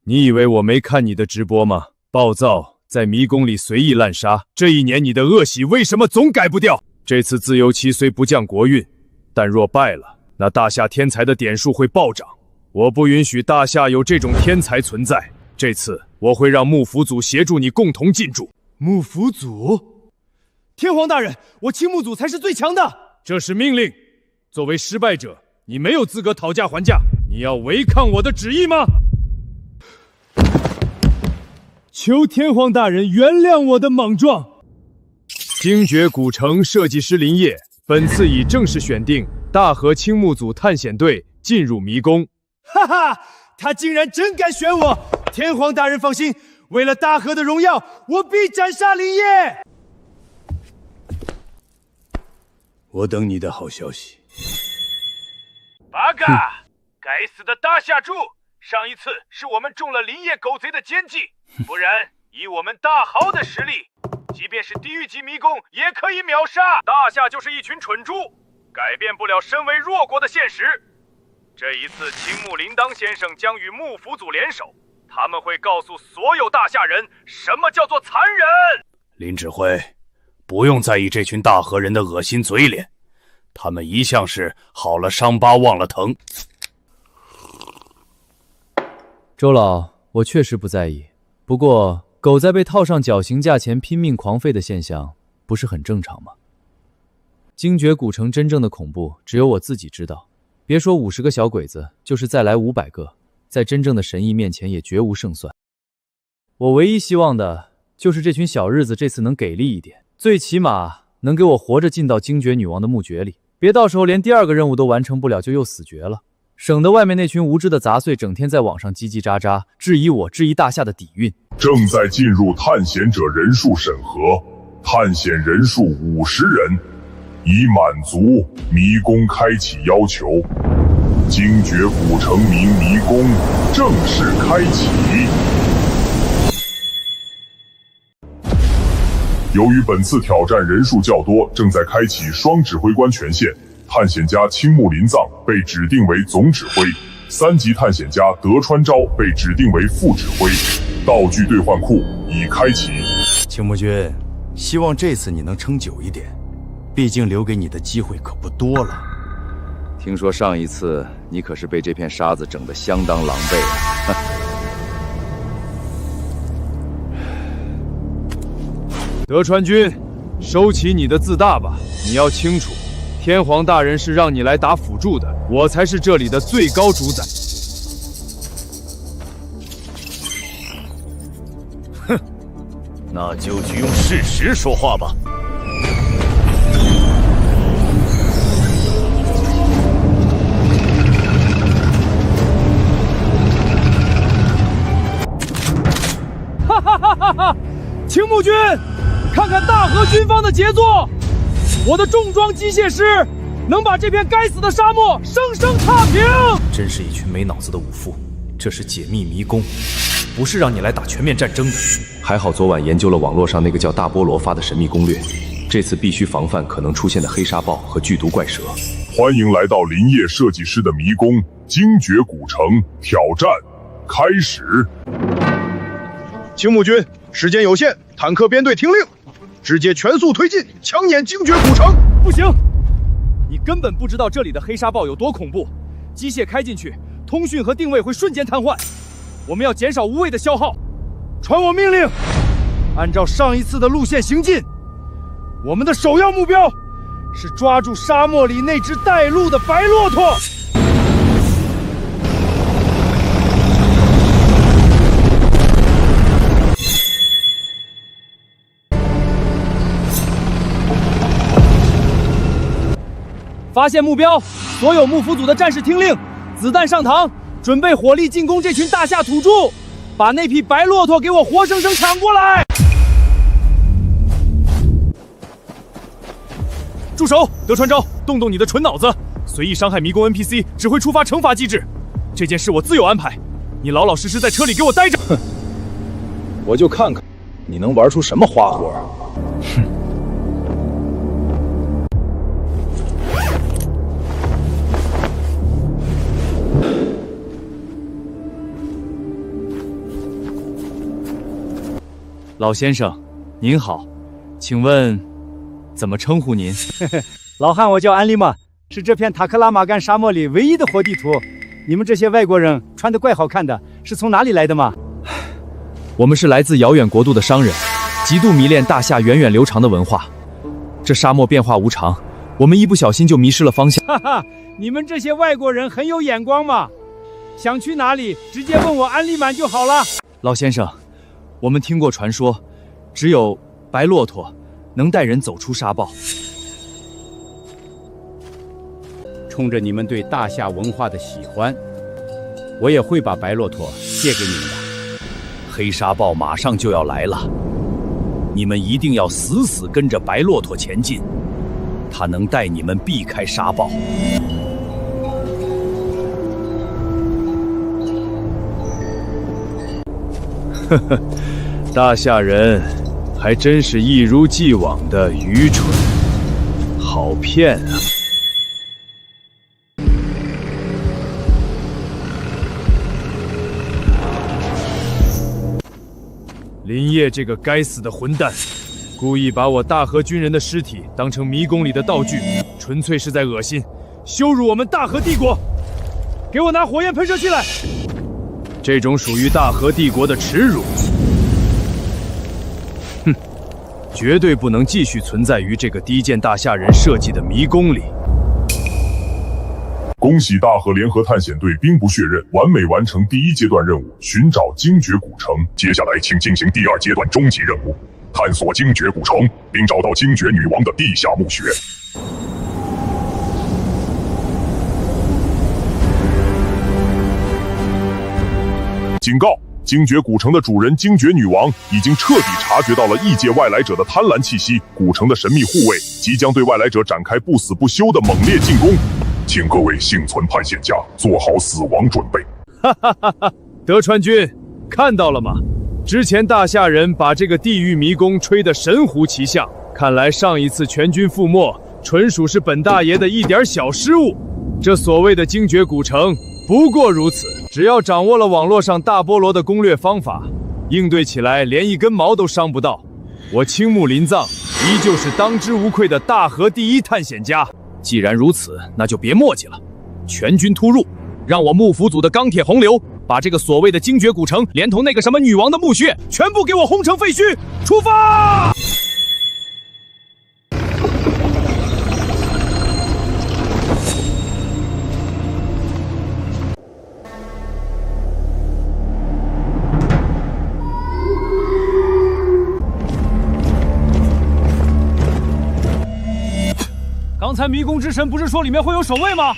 你以为我没看你的直播吗？暴躁，在迷宫里随意滥杀，这1年你的恶习为什么总改不掉？这次自由期虽不降国运，但若败了，那大夏天才的点数会暴涨。我不允许大夏有这种天才存在。这次我会让幕府组协助你共同进驻。幕府组？天皇大人，我青木组才是最强的。这是命令。作为失败者，你没有资格讨价还价。你要违抗我的旨意吗？求天皇大人原谅我的莽撞。精绝古城设计师林业本次已正式选定大河青木组探险队进入迷宫。哈哈，他竟然真敢选我！天皇大人放心，为了大河的荣耀，我必斩杀林业。我等你的好消息。八嘎！该死的大夏猪！上一次是我们中了林业狗贼的奸计，不然以我们大豪的实力，即便是地狱级迷宫也可以秒杀。大夏就是一群蠢猪，改变不了身为弱国的现实。这一次，青木铃铛先生将与幕府组联手，他们会告诉所有大夏人什么叫做残忍。林指挥，不用在意这群大河人的恶心嘴脸，他们一向是好了伤疤忘了疼。周老，我确实不在意，不过狗在被套上绞刑架前拼命狂吠的现象，不是很正常吗？精绝古城真正的恐怖，只有我自己知道。别说50个小鬼子，就是再来500个，在真正的神意面前也绝无胜算。我唯一希望的就是这群小日子这次能给力一点，最起码能给我活着进到精绝女王的墓穴里，别到时候连第2个任务都完成不了就又死绝了，省得外面那群无知的杂碎整天在网上叽叽喳喳，质疑我，质疑大夏的底蕴。正在进入探险者人数审核，探险人数50人，已满足迷宫开启要求。精绝古城迷宫正式开启。由于本次挑战人数较多，正在开启双指挥官权限。探险家青木林藏被指定为总指挥，3级探险家德川昭被指定为副指挥。道具兑换库已开启。青木君，希望这次你能撑久一点，毕竟留给你的机会可不多了。听说上一次你可是被这片沙子整得相当狼狈啊！德川君，收起你的自大吧。你要清楚，天皇大人是让你来打辅助的，我才是这里的最高主宰。哼，那就去用事实说话吧。哈哈哈哈哈！青木君，看看大河军方的杰作！我的重装机械师能把这片该死的沙漠生生踏平！真是一群没脑子的武夫。这是解密迷宫，不是让你来打全面战争的。还好昨晚研究了网络上那个叫大菠萝发的神秘攻略，这次必须防范可能出现的黑沙豹和剧毒怪蛇。欢迎来到林业设计师的迷宫精绝古城，挑战开始。青木军，时间有限，坦克编队听令，直接全速推进，强撵精绝古城。不行，你根本不知道这里的黑沙豹有多恐怖，机械开进去，通讯和定位会瞬间瘫痪。我们要减少无谓的消耗。传我命令，按照上一次的路线行进。我们的首要目标是抓住沙漠里那只带路的白骆驼。发现目标，所有幕府组的战士听令，子弹上膛，准备火力进攻这群大夏土著，把那匹白骆驼给我活生生抢过来！住手，德川昭，动动你的蠢脑子，随意伤害迷宫 NPC 只会触发惩罚机制，这件事我自有安排，你老老实实在车里给我待着。哼，我就看看你能玩出什么花活。哼。老先生，您好，请问怎么称呼您？老汉，我叫安利玛，是这片塔克拉玛干沙漠里唯一的活地图。你们这些外国人穿得怪好看的，是从哪里来的吗？我们是来自遥远国度的商人，极度迷恋大夏源远流长的文化。这沙漠变化无常，我们一不小心就迷失了方向。哈哈，你们这些外国人很有眼光嘛！想去哪里，直接问我安利满就好了。老先生，我们听过传说，只有白骆驼能带人走出沙漠。冲着你们对大夏文化的喜欢，我也会把白骆驼借给你们的。黑沙豹马上就要来了，你们一定要死死跟着白骆驼前进，它能带你们避开沙豹。呵呵，大夏人还真是一如既往的愚蠢，好骗啊！林业这个该死的混蛋，故意把我大和军人的尸体当成迷宫里的道具，纯粹是在恶心、羞辱我们大和帝国！给我拿火焰喷射器来！这种属于大和帝国的耻辱，哼，绝对不能继续存在于这个低贱大夏人设计的迷宫里。恭喜大和联合探险队兵不血刃，完美完成第1阶段任务，寻找精绝古城。接下来，请进行第2阶段终极任务，探索精绝古城，并找到精绝女王的地下墓穴。警告！精绝古城的主人精绝女王已经彻底察觉到了异界外来者的贪婪气息，古城的神秘护卫即将对外来者展开不死不休的猛烈进攻。请各位幸存探险家做好死亡准备。哈哈哈哈！德川君，看到了吗？之前大夏人把这个地狱迷宫吹得神乎其像，看来上一次全军覆没，纯属是本大爷的一点小失误。这所谓的精绝古城不过如此，只要掌握了网络上大菠萝的攻略方法，应对起来连一根毛都伤不到。我青木林藏依旧是当之无愧的大和第一探险家。既然如此，那就别墨迹了，全军突入，让我幕府组的钢铁洪流把这个所谓的精绝古城，连同那个什么女王的墓穴，全部给我轰成废墟！出发！刚才迷宫之神不是说里面会有守卫吗？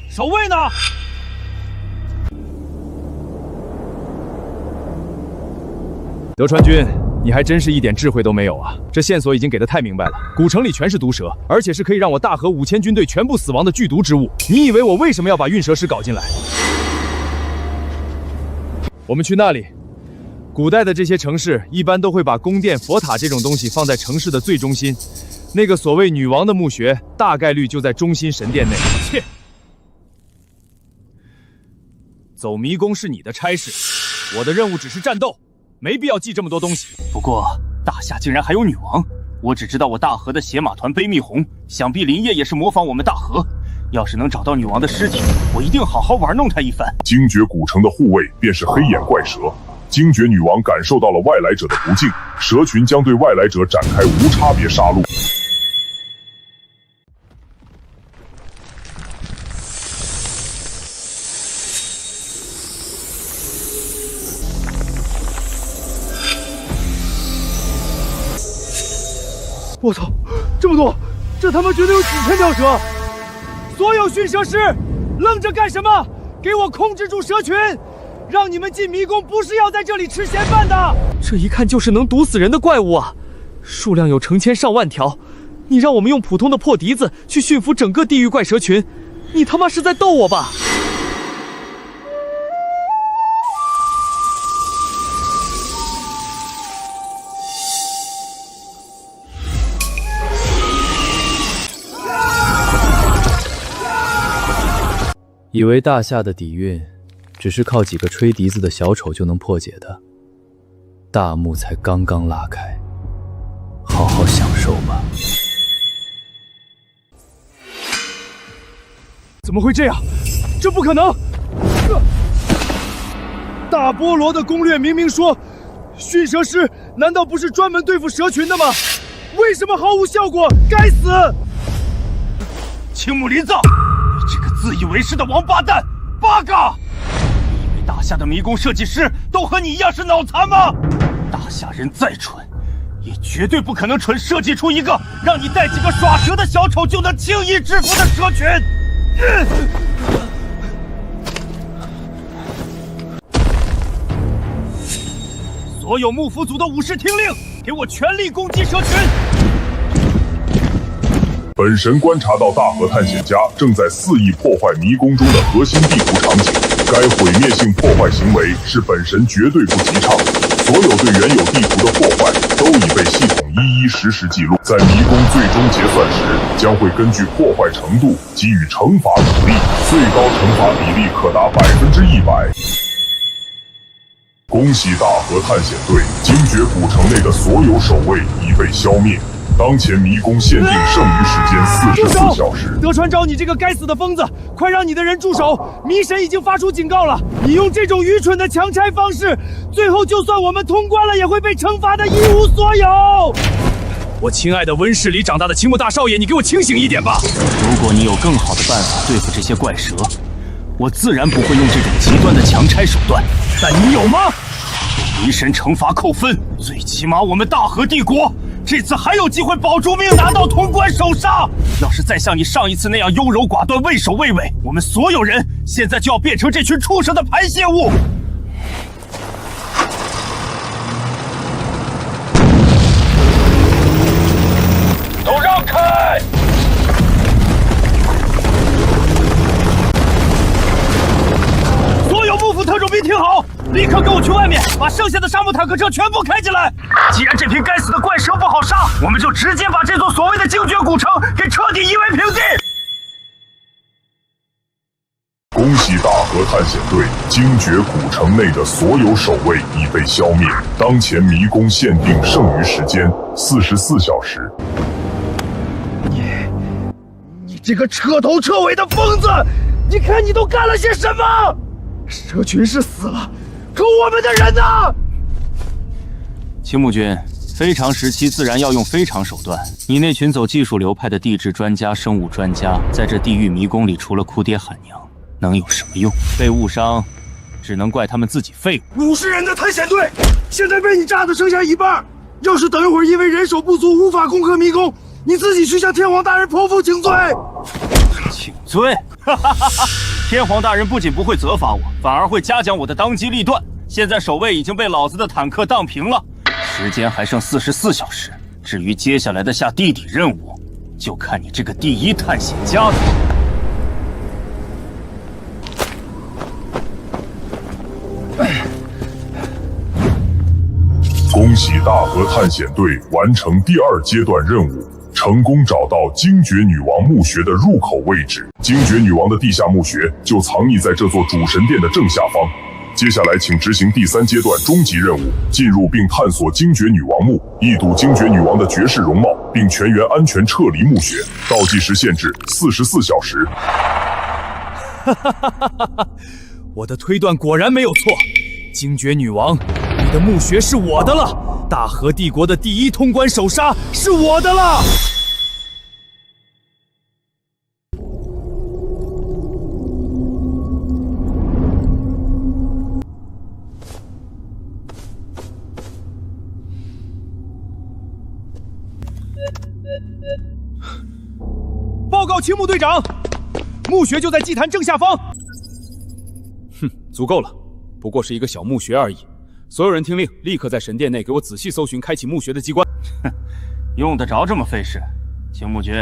守卫呢？德川君，你还真是一点智慧都没有啊！这线索已经给得太明白了，古城里全是毒蛇，而且是可以让我大和5000军队全部死亡的剧毒之物。你以为我为什么要把运蛇师搞进来？我们去那里。古代的这些城市一般都会把宫殿、佛塔这种东西放在城市的最中心，那个所谓女王的墓穴大概率就在中心神殿内。切！走迷宫是你的差事，我的任务只是战斗，没必要记这么多东西。不过大夏竟然还有女王，我只知道我大河的血马团悲蜜红，想必林业也是模仿我们大河。要是能找到女王的尸体，我一定好好玩弄她一番。精绝古城的护卫便是黑眼怪蛇。精绝女王感受到了外来者的不敬，蛇群将对外来者展开无差别杀戮。我操，这么多，这他妈绝对有几千条蛇！所有驯蛇师，愣着干什么？给我控制住蛇群！让你们进迷宫不是要在这里吃闲饭的！这一看就是能毒死人的怪物啊，数量有成千上万条。你让我们用普通的破笛子去驯服整个地狱怪蛇群，你他妈是在逗我吧？以为大夏的底蕴只是靠几个吹笛子的小丑就能破解的，大幕才刚刚拉开，好好享受吧。怎么会这样？这不可能！大菠萝的攻略明明说，驯蛇师难道不是专门对付蛇群的吗？为什么毫无效果？该死！青木林藏，你这个自以为是的王八蛋！八嘎！你以为大夏的迷宫设计师都和你一样是脑残吗？大夏人再蠢，也绝对不可能蠢设计出一个让你带几个耍蛇的小丑就能轻易制服的蛇群。所有幕府族的武士听令，给我全力攻击蛇群！本神观察到大河探险家正在肆意破坏迷宫中的核心地图场景，该毁灭性破坏行为是本神绝对不提倡。所有对原有地图的破坏都已被系统一一实时记录，在迷宫最终结算时，将会根据破坏程度给予惩罚比例，最高惩罚比例可达100%。恭喜大河探险队，精绝古城内的所有守卫已被消灭。当前迷宫限定剩余时间44小时。德川昭，你这个该死的疯子，快让你的人住手！迷神已经发出警告了，你用这种愚蠢的强拆方式，最后就算我们通关了，也会被惩罚的一无所有。我亲爱的温室里长大的青木大少爷，你给我清醒一点吧！如果你有更好的办法对付这些怪蛇，我自然不会用这种极端的强拆手段。但你有吗？迷神惩罚扣分，最起码我们大和帝国这次还有机会保住命，拿到潼关首杀。要是再像你上一次那样优柔寡断、畏首畏尾，我们所有人现在就要变成这群畜生的排泄物。都让开！所有幕府特种兵听好，立刻跟我去外面，把剩下的沙漠坦克车全部开起来！既然这批该死的怪蛇不好杀，我们就直接把这座所谓的精绝古城给彻底夷为平地！恭喜大河探险队，精绝古城内的所有守卫已被消灭。当前迷宫限定剩余时间44小时。你这个彻头彻尾的疯子！你看你都干了些什么？蛇群是死了，可我们的人呢？青木君，非常时期自然要用非常手段。你那群走技术流派的地质专家、生物专家，在这地狱迷宫里，除了哭爹喊娘，能有什么用？被误伤，只能怪他们自己废物。50人的探险队，现在被你炸的剩下一半。要是等一会儿因为人手不足无法攻克迷宫，你自己去向天皇大人剖腹请罪。请罪？哈哈哈哈！天皇大人不仅不会责罚我，反而会嘉奖我的当机立断。现在守卫已经被老子的坦克荡平了，时间还剩44小时。至于接下来的下地底任务，就看你这个第一探险家了。恭喜大河探险队完成第2阶段任务，成功找到精绝女王墓穴的入口位置。精绝女王的地下墓穴就藏匿在这座主神殿的正下方。接下来，请执行第3阶段终极任务，进入并探索精绝女王墓，一睹精绝女王的绝世容貌，并全员安全撤离墓穴。倒计时限制44小时。我的推断果然没有错，精绝女王，你的墓穴是我的了，大和帝国的第1通关首杀是我的了。报告青木队长，墓穴就在祭坛正下方。哼，足够了，不过是一个小墓穴而已。所有人听令，立刻在神殿内给我仔细搜寻开启墓穴的机关。哼，用得着这么费事？青木君，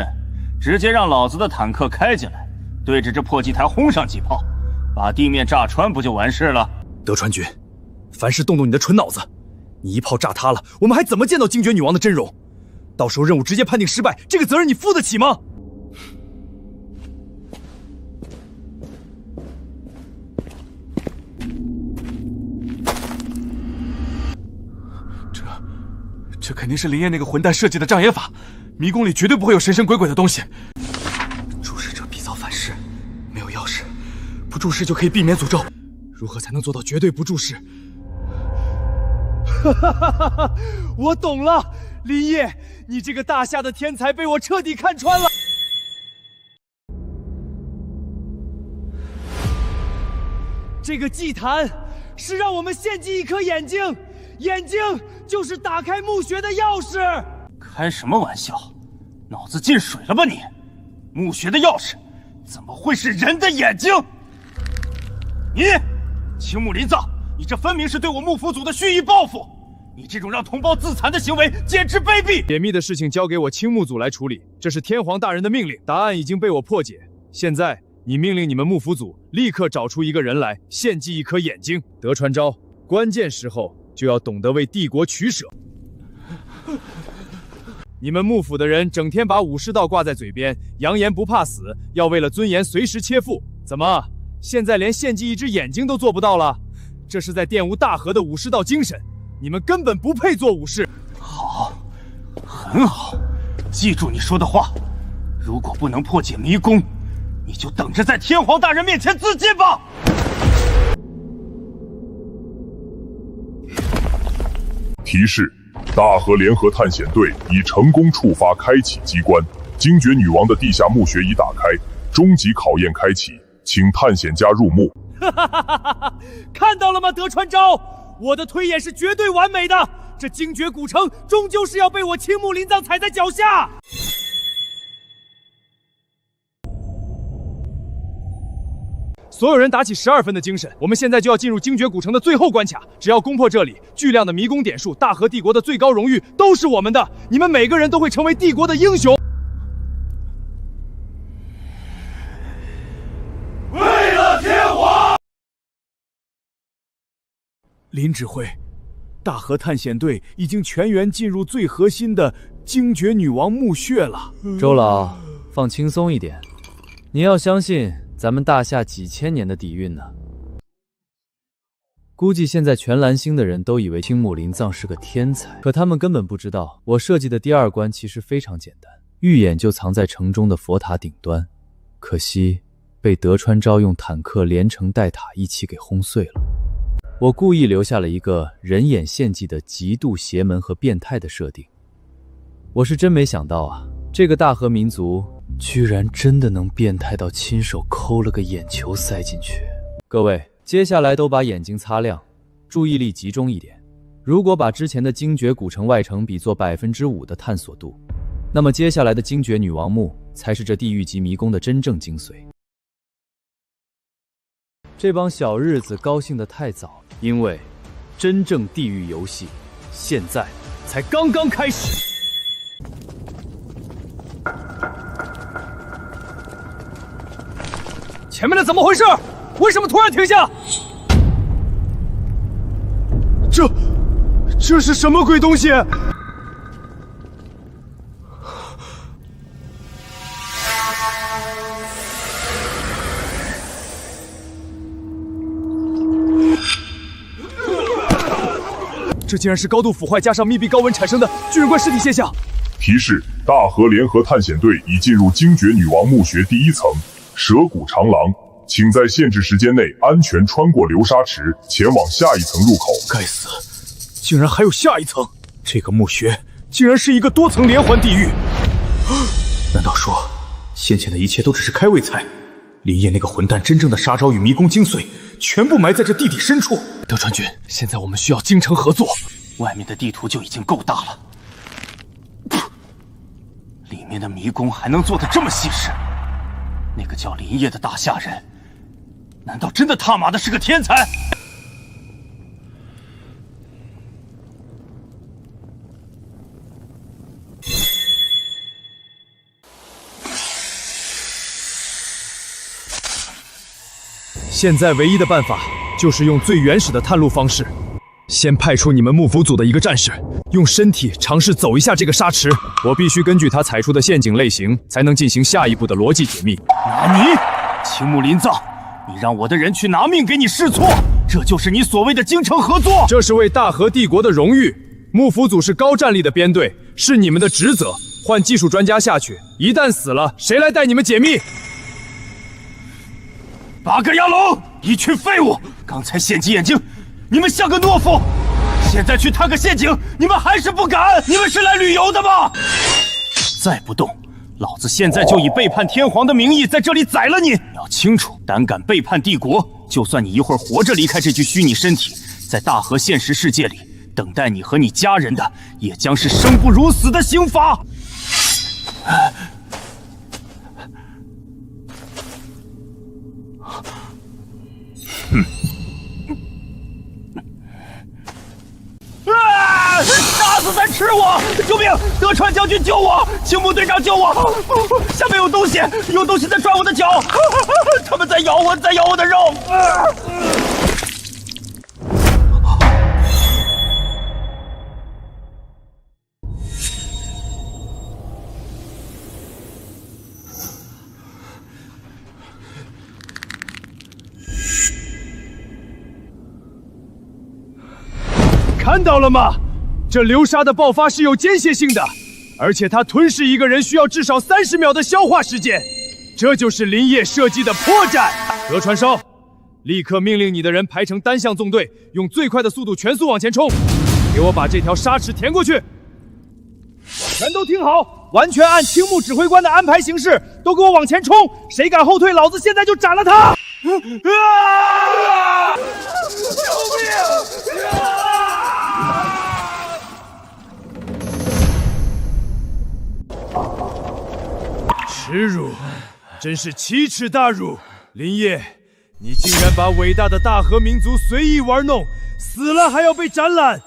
直接让老子的坦克开进来，对着这破祭台轰上几炮，把地面炸穿不就完事了？德川君，凡事动动你的蠢脑子，你一炮炸塌了，我们还怎么见到精绝女王的真容？到时候任务直接判定失败，这个责任你负得起吗？这肯定是林业那个混蛋设计的障眼法，迷宫里绝对不会有神神鬼鬼的东西。注视者必遭反噬，没有钥匙，不注视就可以避免诅咒。如何才能做到绝对不注视？我懂了，林业，你这个大夏的天才被我彻底看穿了。这个祭坛是让我们献祭一颗眼睛，眼睛就是打开墓穴的钥匙。开什么玩笑？脑子进水了吧你？墓穴的钥匙怎么会是人的眼睛？你，青木林藏，你这分明是对我幕府组的蓄意报复！你这种让同胞自残的行为简直卑鄙！解密的事情交给我青木组来处理，这是天皇大人的命令，答案已经被我破解。现在你命令你们幕府组立刻找出一个人来献祭一颗眼睛。德川昭，关键时候就要懂得为帝国取舍。你们幕府的人整天把武士道挂在嘴边，扬言不怕死，要为了尊严随时切腹。怎么，现在连献祭一只眼睛都做不到了？这是在玷污大和的武士道精神，你们根本不配做武士。好，很好，记住你说的话。如果不能破解迷宫，你就等着在天皇大人面前自尽吧。提示：大和联合探险队已成功触发开启机关，精绝女王的地下墓穴已打开，终极考验开启，请探险家入墓。看到了吗，德川昭，我的推演是绝对完美的，这精绝古城终究是要被我青木林藏踩在脚下。所有人打起12分的精神，我们现在就要进入精绝古城的最后关卡。只要攻破这里，巨量的迷宫点数，大和帝国的最高荣誉都是我们的。你们每个人都会成为帝国的英雄。为了天皇！林指挥，大和探险队已经全员进入最核心的精绝女王墓穴了。周老，放轻松一点，你要相信咱们大夏几千年的底蕴呢。估计现在全蓝星的人都以为青木林藏是个天才，可他们根本不知道，我设计的第2关其实非常简单，预演就藏在城中的佛塔顶端，可惜被德川昭用坦克连城带塔一起给轰碎了。我故意留下了一个人眼献祭的极度邪门和变态的设定。我是真没想到啊，这个大和民族居然真的能变态到亲手抠了个眼球塞进去。各位，接下来都把眼睛擦亮，注意力集中一点。如果把之前的精绝古城外城比作5%的探索度，那么接下来的精绝女王墓才是这地狱级迷宫的真正精髓。这帮小日子高兴得太早，因为真正地狱游戏现在才刚刚开始。前面的怎么回事？为什么突然停下？这是什么鬼东西？这竟然是高度腐坏加上密闭高温产生的巨人怪尸体现象。提示：大和联合探险队已进入精绝女王墓穴第1层蛇骨长廊，请在限制时间内安全穿过流沙池，前往下一层入口。该死，竟然还有下一层！这个墓穴竟然是一个多层连环地狱。难道说，先前的一切都只是开胃菜？林业那个混蛋真正的杀招与迷宫精髓，全部埋在这地底深处。德川君，现在我们需要精诚合作。外面的地图就已经够大了，里面的迷宫还能做得这么细致？那个叫林业的大夏人，难道真的他妈的是个天才？现在唯一的办法就是用最原始的探路方式，先派出你们幕府组的一个战士，用身体尝试走一下这个沙池。我必须根据他踩出的陷阱类型，才能进行下一步的逻辑解密。你，青木林藏，你让我的人去拿命给你试错，这就是你所谓的精诚合作？这是为大和帝国的荣誉。幕府组是高战力的编队，是你们的职责。换技术专家下去，一旦死了，谁来带你们解密？八个亚龙，一群废物！刚才献祭眼睛，你们像个懦夫；现在去探个陷阱，你们还是不敢！你们是来旅游的吗？再不动，老子现在就以背叛天皇的名义在这里宰了你！你要清楚，胆敢背叛帝国，就算你一会儿活着离开这具虚拟身体，在大和现实世界里，等待你和你家人的，也将是生不如死的刑罚。杀死在吃我！救命！德川将军救我！青木队长救我！下面有东西，有东西在拽我的脚，他们在咬我，在咬我的肉。看到了吗？这流沙的爆发是有间歇性的，而且它吞噬一个人需要至少30秒的消化时间，这就是林业设计的破绽。德川烧，立刻命令你的人排成单向纵队，用最快的速度全速往前冲，给我把这条沙池填过去。全都听好，完全按青木指挥官的安排行事，都给我往前冲！谁敢后退，老子现在就斩了他！救命！耻辱，真是奇耻大辱！林业，你竟然把伟大的大和民族随意玩弄，死了还要被斩揽！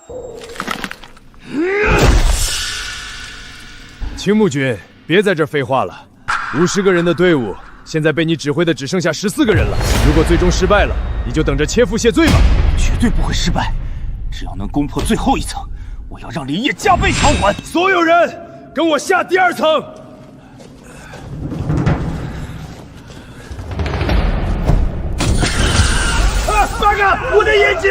青木君，别在这儿废话了。50个人的队伍，现在被你指挥的只剩下14个人了。如果最终失败了，你就等着切腹谢罪吧。绝对不会失败，只要能攻破最后一层，我要让林业加倍偿还。所有人，跟我下第2层。八哥，我的眼睛！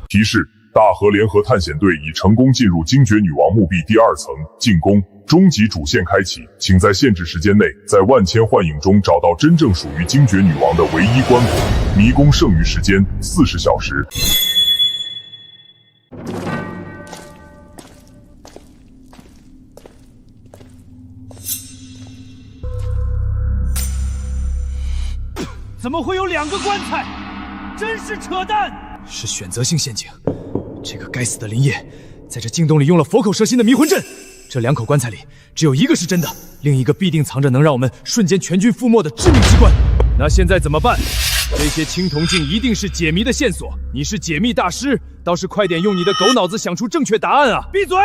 提示：大和联合探险队已成功进入精绝女王墓壁第2层，进攻终极主线开启，请在限制时间内，在万千幻影中找到真正属于精绝女王的唯一棺椁。迷宫剩余时间40小时。怎么会有2个棺材？真是扯淡！是选择性陷阱。这个该死的林业，在这镜洞里用了佛口蛇心的迷魂阵。这2口棺材里，只有1个是真的，另一个必定藏着能让我们瞬间全军覆没的致命机关。那现在怎么办？这些青铜镜一定是解谜的线索。你是解密大师，倒是快点用你的狗脑子想出正确答案啊！闭嘴！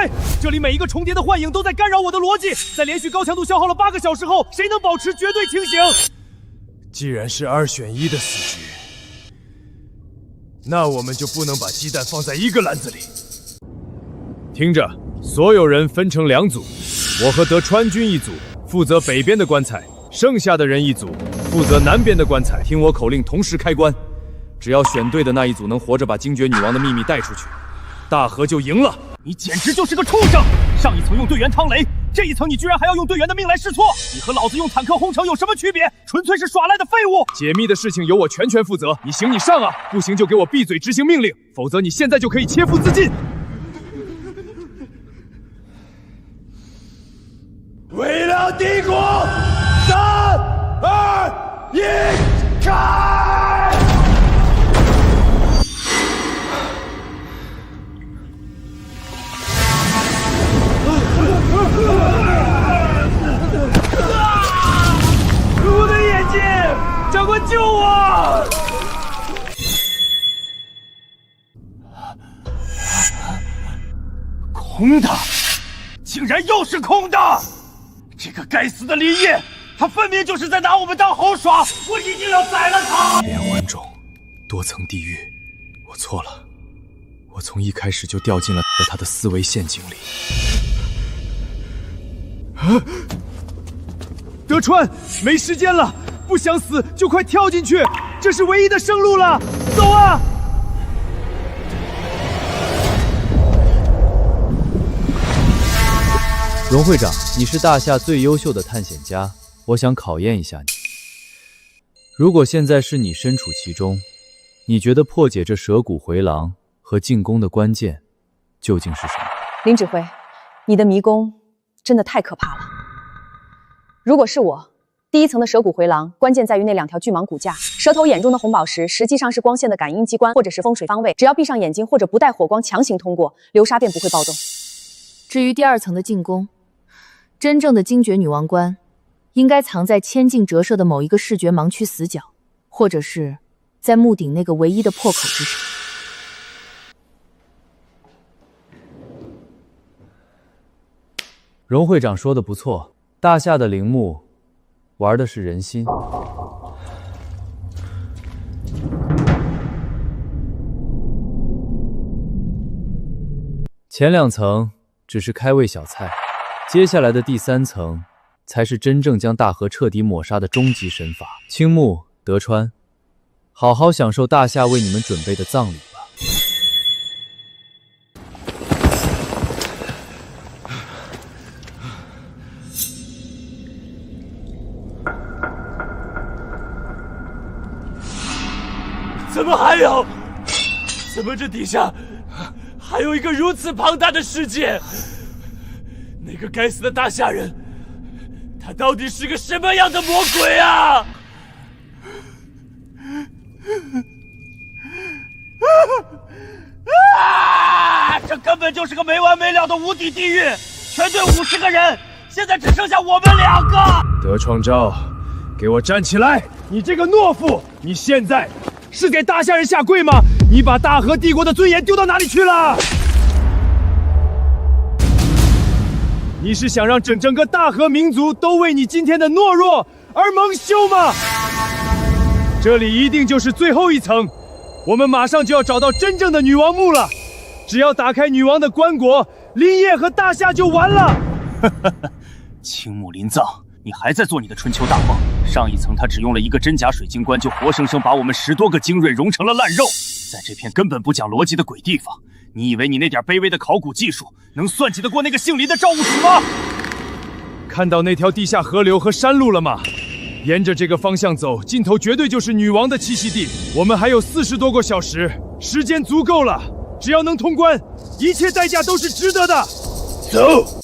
这里每一个重叠的幻影都在干扰我的逻辑。在连续高强度消耗了8个小时后，谁能保持绝对清醒？既然是2选1的死局，那我们就不能把鸡蛋放在一个篮子里。听着，所有人分成2组，我和德川君一组负责北边的棺材，剩下的人一组负责南边的棺材。听我口令，同时开棺。只要选对的那一组能活着把精绝女王的秘密带出去，大和就赢了。你简直就是个畜生！上一层用队员趟雷，这一层你居然还要用队员的命来试错！你和老子用坦克轰城有什么区别？纯粹是耍赖的废物！解密的事情由我全权负责，你行你上啊！不行就给我闭嘴执行命令，否则你现在就可以切腹自尽。为了帝国，3、2、1，开！我的眼睛！长官救我！空的，竟然又是空的！这个该死的林业，他分明就是在拿我们当猴耍！我一定要宰了他！连环种，多层地狱，我错了，我从一开始就掉进了他的思维陷阱里。德川，没时间了，不想死就快跳进去，这是唯一的生路了，走啊！荣会长，你是大夏最优秀的探险家，我想考验一下你。如果现在是你身处其中，你觉得破解这蛇骨回廊和进攻的关键究竟是什么？林指挥，你的迷宫真的太可怕了。如果是我，第1层的蛇骨回廊，关键在于那2条巨蟒骨架。蛇头眼中的红宝石，实际上是光线的感应机关，或者是风水方位。只要闭上眼睛或者不带火光强行通过，流沙便不会暴动。至于第2层的进攻，真正的精绝女王关，应该藏在千径折射的某一个视觉盲区死角，或者是在墓顶那个唯一的破口之上。荣会长说的不错，大夏的陵墓玩的是人心。前2层只是开胃小菜，接下来的第3层才是真正将大河彻底抹杀的终极神法。青木、德川，好好享受大夏为你们准备的葬礼吧。怎么还有？怎么这底下还有一个如此庞大的世界？那个该死的大夏人，他到底是个什么样的魔鬼啊？这根本就是个没完没了的无底地狱！全队50个人，现在只剩下我们2个。德创昭，给我站起来！你这个懦夫，你现在是给大夏人下跪吗？你把大和帝国的尊严丢到哪里去了？你是想让整个大和民族都为你今天的懦弱而蒙羞吗？这里一定就是最后1层，我们马上就要找到真正的女王墓了。只要打开女王的棺椁，林业和大夏就完了。青木林藏，你还在做你的春秋大梦？上一层他只用了一个真假水晶棺，就活生生把我们10多个精锐融成了烂肉。在这片根本不讲逻辑的鬼地方，你以为你那点卑微的考古技术能算计得过那个姓林的造物主吗？看到那条地下河流和山路了吗？沿着这个方向走，尽头绝对就是女王的栖息地。我们还有40多个小时，时间足够了。只要能通关，一切代价都是值得的。走。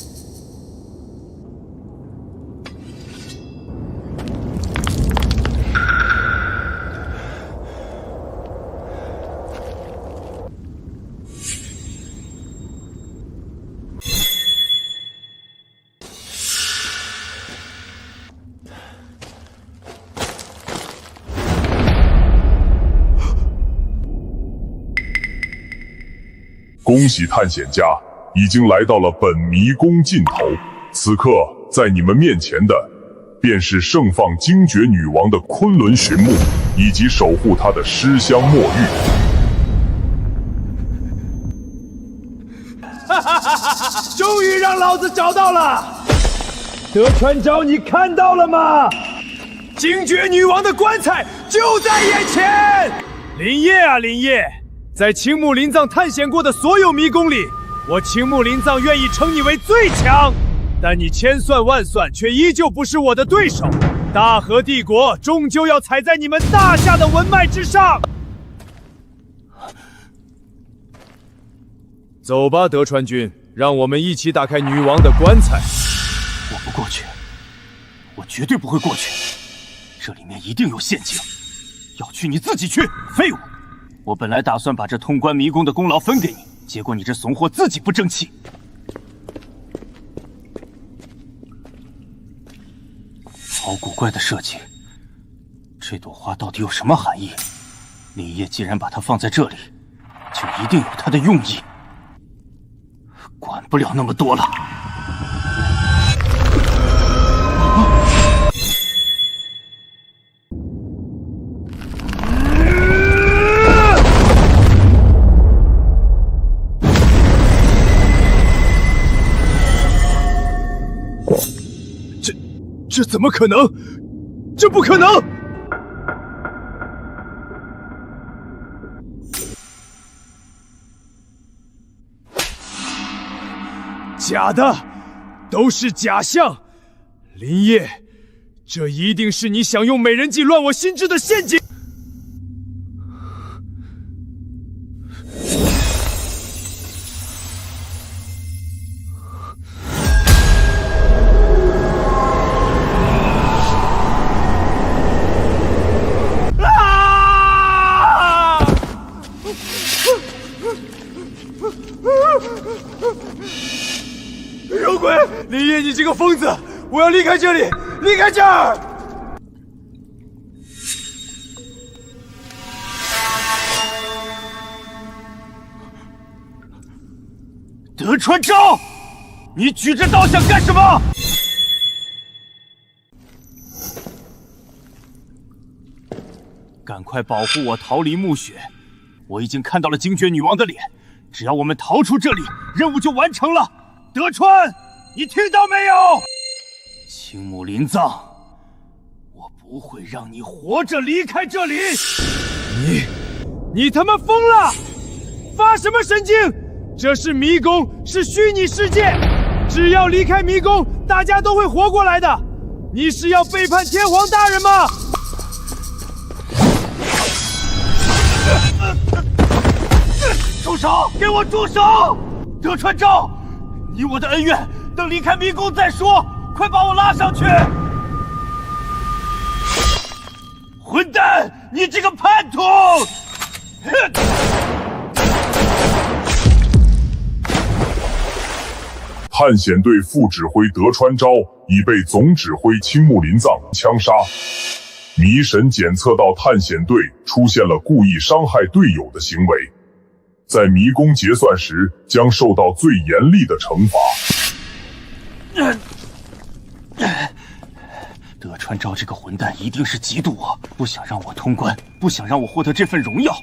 喜探险家已经来到了本迷宫尽头。此刻，在你们面前的，便是盛放精绝女王的昆仑寻墓，以及守护她的尸香墨玉。哈哈哈哈！终于让老子找到了！德川昭，你看到了吗？精绝女王的棺材就在眼前！林业啊，林业，在青木林藏探险过的所有迷宫里，我青木林藏愿意称你为最强。但你千算万算，却依旧不是我的对手。大和帝国终究要踩在你们大夏的文脉之上。走吧，德川君，让我们一起打开女王的棺材。我不过去，我绝对不会过去。这里面一定有陷阱，要去你自己去，废物！我本来打算把这通关迷宫的功劳分给你，结果你这怂货自己不争气。好古怪的设计，这朵花到底有什么含义？林业既然把它放在这里，就一定有它的用意。管不了那么多了。这怎么可能？这不可能！假的，都是假象。林业，这一定是你想用美人计乱我心智的陷阱。有鬼！林业，你这个疯子！我要离开这里，离开这儿！德川昭，你举着刀想干什么？赶快保护我逃离墓穴！我已经看到了精绝女王的脸，只要我们逃出这里，任务就完成了。德川，你听到没有？青木林藏，我不会让你活着离开这里！你他妈疯了！发什么神经？这是迷宫，是虚拟世界，只要离开迷宫，大家都会活过来的。你是要背叛天皇大人吗？住手！给我住手！德川昭，你我的恩怨，等离开迷宫再说。快把我拉上去！混蛋！你这个叛徒！探险队副指挥德川昭已被总指挥青木林藏枪杀。迷神检测到探险队出现了故意伤害队友的行为，在迷宫结算时将受到最严厉的惩罚。德川昭这个混蛋一定是嫉妒我，不想让我通关，不想让我获得这份荣耀，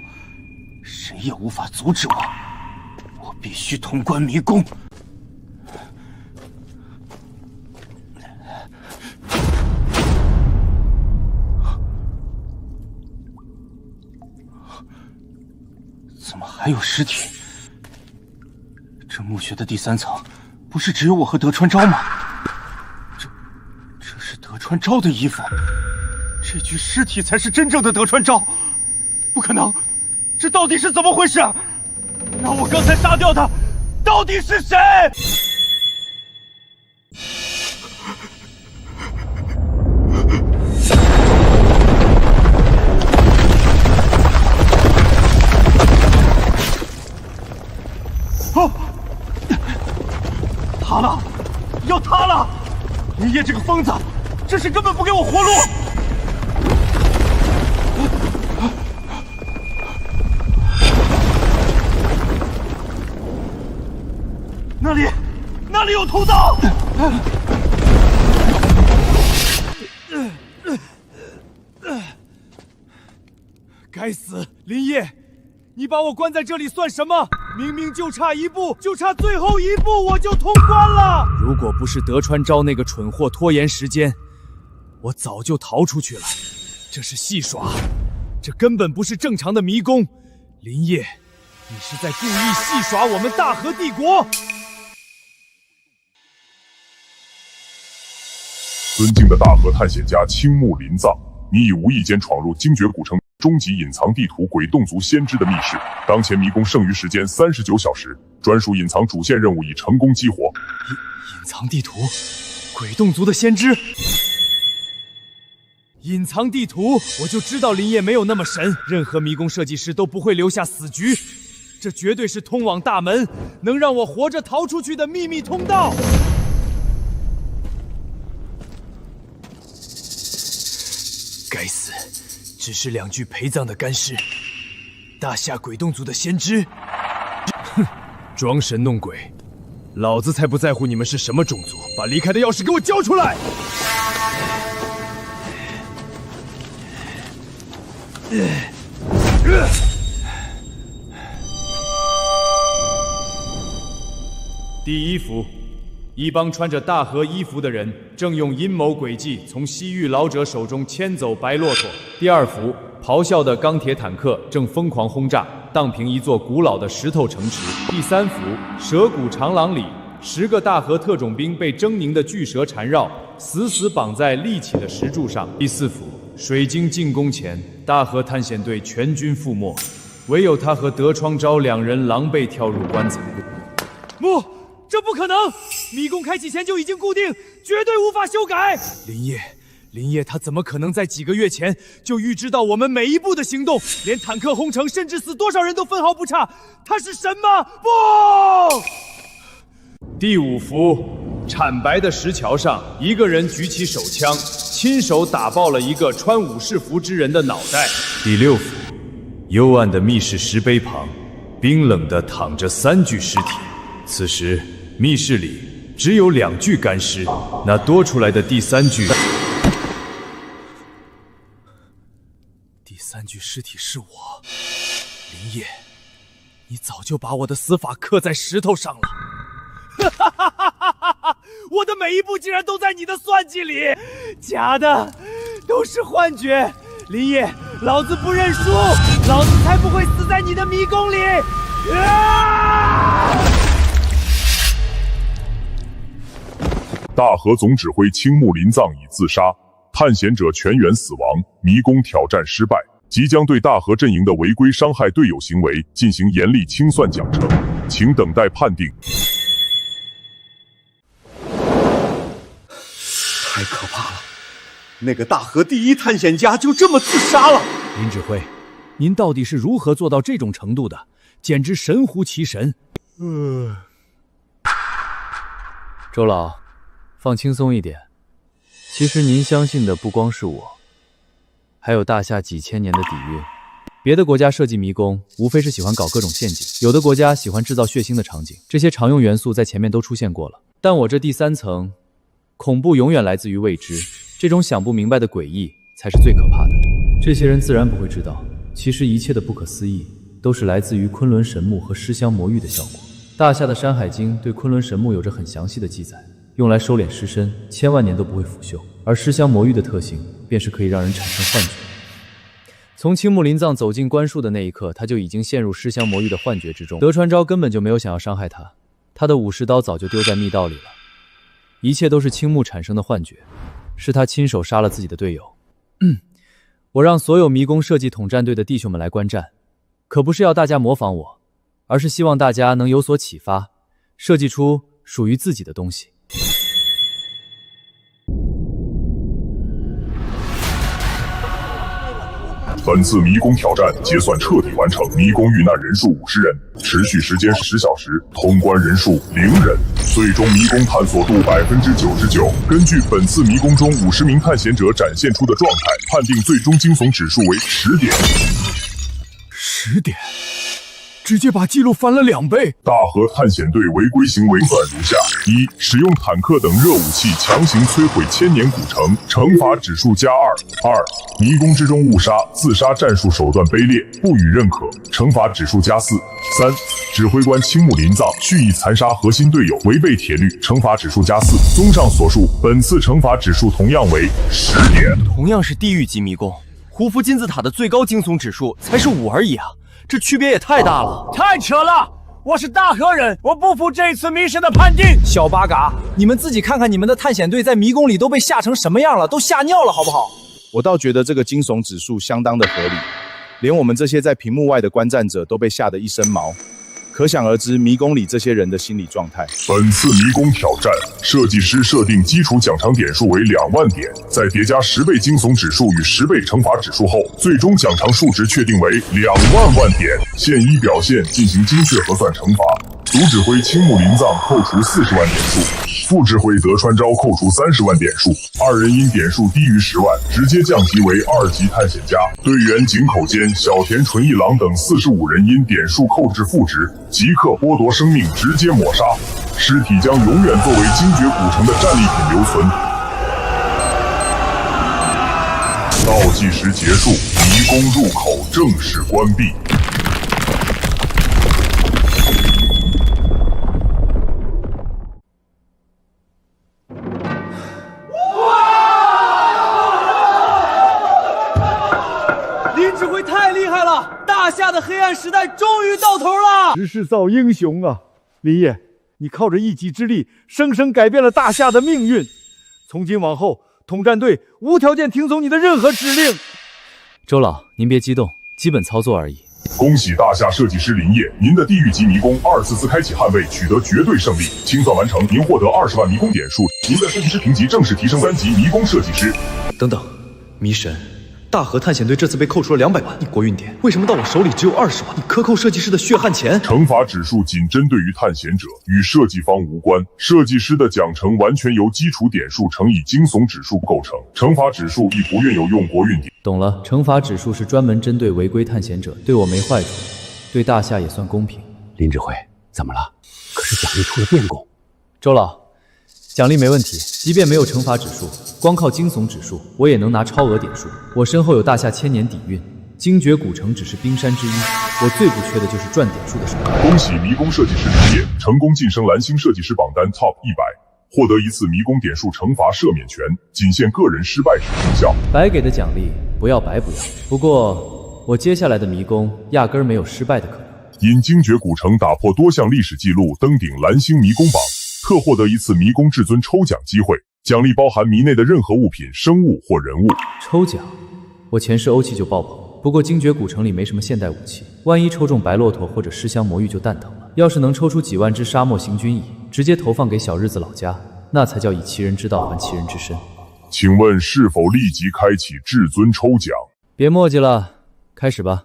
谁也无法阻止我。我必须通关迷宫。怎么还有尸体？这墓穴的第3层，不是只有我和德川昭吗？这是德川昭的衣服，这具尸体才是真正的德川昭。不可能，这到底是怎么回事？那我刚才杀掉的到底是谁？哦，塌了，要塌了！林业这个疯子，这是根本不给我活路！那里有通道！该死，林烨，你把我关在这里算什么？明明就差一步，就差最后一步，我就通关了。如果不是德川昭那个蠢货拖延时间，我早就逃出去了。这是戏耍，这根本不是正常的迷宫。林烨，你是在故意戏耍我们大和帝国。尊敬的大和探险家青木林藏，你已无意间闯入精绝古城终极隐藏地图鬼洞族先知的密室。当前迷宫剩余时间39小时，专属隐藏主线任务已成功激活。隐藏地图，鬼洞族的先知。隐藏地图，我就知道林烨没有那么神，任何迷宫设计师都不会留下死局。这绝对是通往大门，能让我活着逃出去的秘密通道。该死，只是2具陪葬的干尸。大夏鬼洞族的先知，哼，装神弄鬼，老子才不在乎你们是什么种族，把离开的钥匙给我交出来！第1幅，一帮穿着大和衣服的人正用阴谋诡计从西域老者手中牵走白骆驼。第2幅，咆哮的钢铁坦克正疯狂轰炸，荡平一座古老的石头城池。第3幅，蛇谷长廊里，10个大和特种兵被狰狞的巨蛇缠绕，死死绑在立起的石柱上。第4幅，水晶进攻前，大和探险队全军覆没，唯有他和德川昭2人狼狈跳入棺材。这不可能！迷宫开启前就已经固定，绝对无法修改。林烨，他怎么可能在几个月前就预知到我们每一步的行动，连坦克轰城，甚至死多少人都分毫不差？他是神吗？不！第5幅，惨白的石桥上，一个人举起手枪，亲手打爆了一个穿武士服之人的脑袋。第6幅，幽暗的密室石碑旁，冰冷地躺着3具尸体。此时密室里只有2具干尸，那多出来的第3具尸体是我。林烨，你早就把我的死法刻在石头上了。我的每一步竟然都在你的算计里，假的，都是幻觉。林烨，老子不认输，老子才不会死在你的迷宫里。大和总指挥青木林藏已自杀，探险者全员死亡，迷宫挑战失败，即将对大和阵营的违规伤害队友行为进行严厉清算奖惩，请等待判定。太可怕了！那个大和第1探险家就这么自杀了。林指挥，您到底是如何做到这种程度的？简直神乎其神。周老，放轻松一点。其实您相信的不光是我，还有大夏几千年的底蕴。别的国家设计迷宫，无非是喜欢搞各种陷阱；有的国家喜欢制造血腥的场景，这些常用元素在前面都出现过了。但我这第3层，恐怖永远来自于未知，这种想不明白的诡异才是最可怕的。这些人自然不会知道，其实一切的不可思议都是来自于昆仑神木和尸香魔域的效果。大夏的《山海经》对昆仑神木有着很详细的记载，用来收敛尸身，千万年都不会腐朽。而尸香魔域的特性，便是可以让人产生幻觉。从青木林藏走进棺树的那一刻，他就已经陷入尸香魔域的幻觉之中。德川昭根本就没有想要伤害他，他的武士刀早就丢在密道里了。一切都是青木产生的幻觉，是他亲手杀了自己的队友。我让所有迷宫设计统战队的弟兄们来观战，可不是要大家模仿我，而是希望大家能有所启发，设计出属于自己的东西。本次迷宫挑战结算彻底完成，迷宫遇难人数50人，持续时间10小时，通关人数0人，最终迷宫探索度99%。根据本次迷宫中50名探险者展现出的状态，判定最终惊悚指数为10点。10点，直接把记录翻了2倍。大和探险队违规行为算如下：一、使用坦克等热武器强行摧毁千年古城，惩罚指数加2；二、迷宫之中误杀、自杀战术手段卑劣，不予认可，惩罚指数加4；三、指挥官青木林藏蓄意残杀核心队友，违背铁律，惩罚指数加4。综上所述，本次惩罚指数同样为10点。同样是地狱级迷宫，胡夫金字塔的最高惊悚指数才是5而已啊，这区别也太大了！太扯了！我是大和人，我不服这次迷神的判定。小八嘎，你们自己看看你们的探险队在迷宫里都被吓成什么样了，都吓尿了好不好？我倒觉得这个惊悚指数相当的合理，连我们这些在屏幕外的观战者都被吓得一身毛。可想而知，迷宫里这些人的心理状态。本次迷宫挑战，设计师设定基础奖偿点数为2万点，再叠加10倍惊悚指数与10倍惩罚指数后，最终奖偿数值确定为2万点。现依表现进行精确核算惩罚。组指挥青木林藏扣除40万点数，副指挥德川昭扣除30万点数，二人因点数低于10万，直接降级为2级探险家。队员井口坚、小田纯一郎等45人因点数扣至负值，即刻剥夺生命，直接抹杀，尸体将永远作为精绝古城的战利品留存。倒计时结束，迷宫入口正式关闭。指挥太厉害了！大夏的黑暗时代终于到头了！时势造英雄啊，林业，你靠着一己之力，生生改变了大夏的命运。从今往后，统战队无条件听从你的任何指令。周老，您别激动，基本操作而已。恭喜大夏设计师林业，您的地狱级迷宫2次开启捍卫，取得绝对胜利，清算完成，您获得20万迷宫点数，您的设计师评级正式提升3级迷宫设计师。等等，迷神。大和探险队这次被扣除了200万国运点，为什么到我手里只有20万？你克扣设计师的血汗钱？惩罚指数仅针对于探险者，与设计方无关。设计师的奖惩完全由基础点数乘以惊悚指数构成，惩罚指数亦不愿有用国运点。懂了，惩罚指数是专门针对违规探险者，对我没坏处，对大夏也算公平。林指挥，怎么了？可是奖励出了变故。周老，奖励没问题，即便没有惩罚指数，光靠惊悚指数，我也能拿超额点数。我身后有大夏千年底蕴，精绝古城只是冰山之一，我最不缺的就是赚点数的手段。恭喜迷宫设计师林业成功晋升蓝星设计师榜单 TOP 100，获得1次迷宫点数惩罚赦免权，仅限个人失败时生效。白给的奖励不要白不要。不过我接下来的迷宫压根儿没有失败的可能。因精绝古城打破多项历史记录，登顶蓝星迷宫榜。特获得1次迷宫至尊抽奖机会，奖励包含迷内的任何物品、生物或人物。抽奖，我前世欧气就爆棚，不过精绝古城里没什么现代武器，万一抽中白骆驼或者尸香魔芋就蛋疼了。要是能抽出几万只沙漠行军蚁，直接投放给小日子老家，那才叫以其人之道还其人之身。请问是否立即开启至尊抽奖？别墨迹了，开始吧。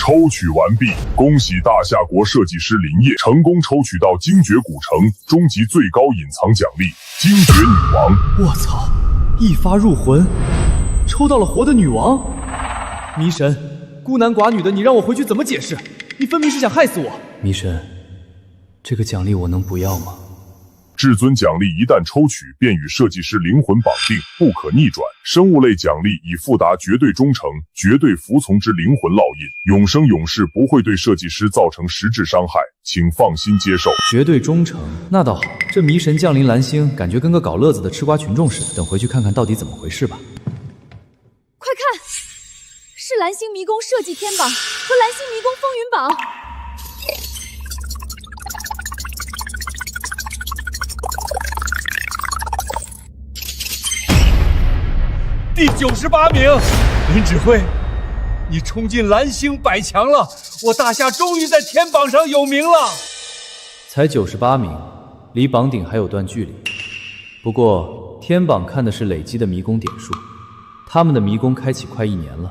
抽取完毕，恭喜大夏国设计师林业成功抽取到精绝古城终极最高隐藏奖励——精绝女王。我操！一发入魂，抽到了活的女王。迷神，孤男寡女的，你让我回去怎么解释？你分明是想害死我！迷神，这个奖励我能不要吗？至尊奖励一旦抽取，便与设计师灵魂绑定，不可逆转。生物类奖励以附达绝对忠诚、绝对服从之灵魂烙印，永生永世不会对设计师造成实质伤害，请放心接受。绝对忠诚，那倒好。这迷神降临蓝星，感觉跟个搞乐子的吃瓜群众似的。等回去看看到底怎么回事吧。快看，是蓝星迷宫设计天榜和蓝星迷宫风云榜。第98名，林指挥，你冲进蓝星100强了，我大夏终于在天榜上有名了。才98名，离榜顶还有段距离。不过天榜看的是累积的迷宫点数，他们的迷宫开启快1年了，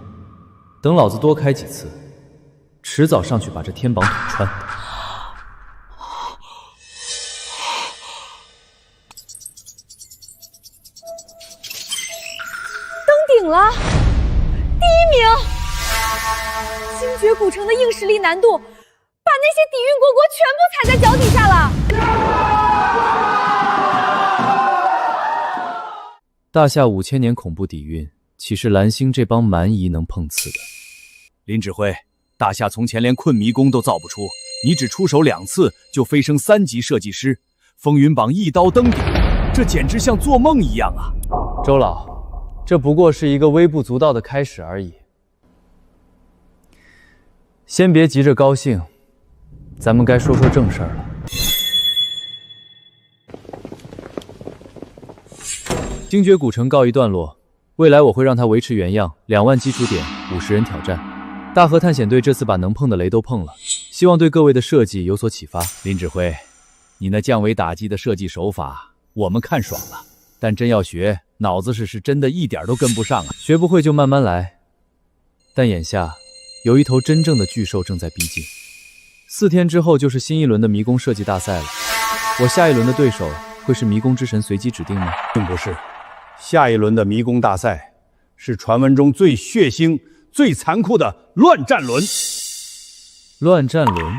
等老子多开几次，迟早上去把这天榜捅穿。精绝古城的硬实力难度，把那些底蕴国全部踩在脚底下了。大夏5000年恐怖底蕴，岂是蓝星这帮蛮夷能碰瓷的？林指挥，大夏从前连困迷宫都造不出，你只出手2次就飞升3级设计师，风云榜一刀登顶，这简直像做梦一样啊！周老，这不过是一个微不足道的开始而已。先别急着高兴，咱们该说说正事儿了。精绝古城告一段落，未来我会让它维持原样，2万基础点，50人挑战。大河探险队这次把能碰的雷都碰了，希望对各位的设计有所启发。林指挥，你那降维打击的设计手法，我们看爽了，但真要学，脑子是真的一点都跟不上啊！学不会就慢慢来。但眼下，有一头真正的巨兽正在逼近。4天之后就是新一轮的迷宫设计大赛了，我下一轮的对手会是迷宫之神随机指定吗？并不是。下一轮的迷宫大赛是传闻中最血腥、最残酷的乱战轮。乱战轮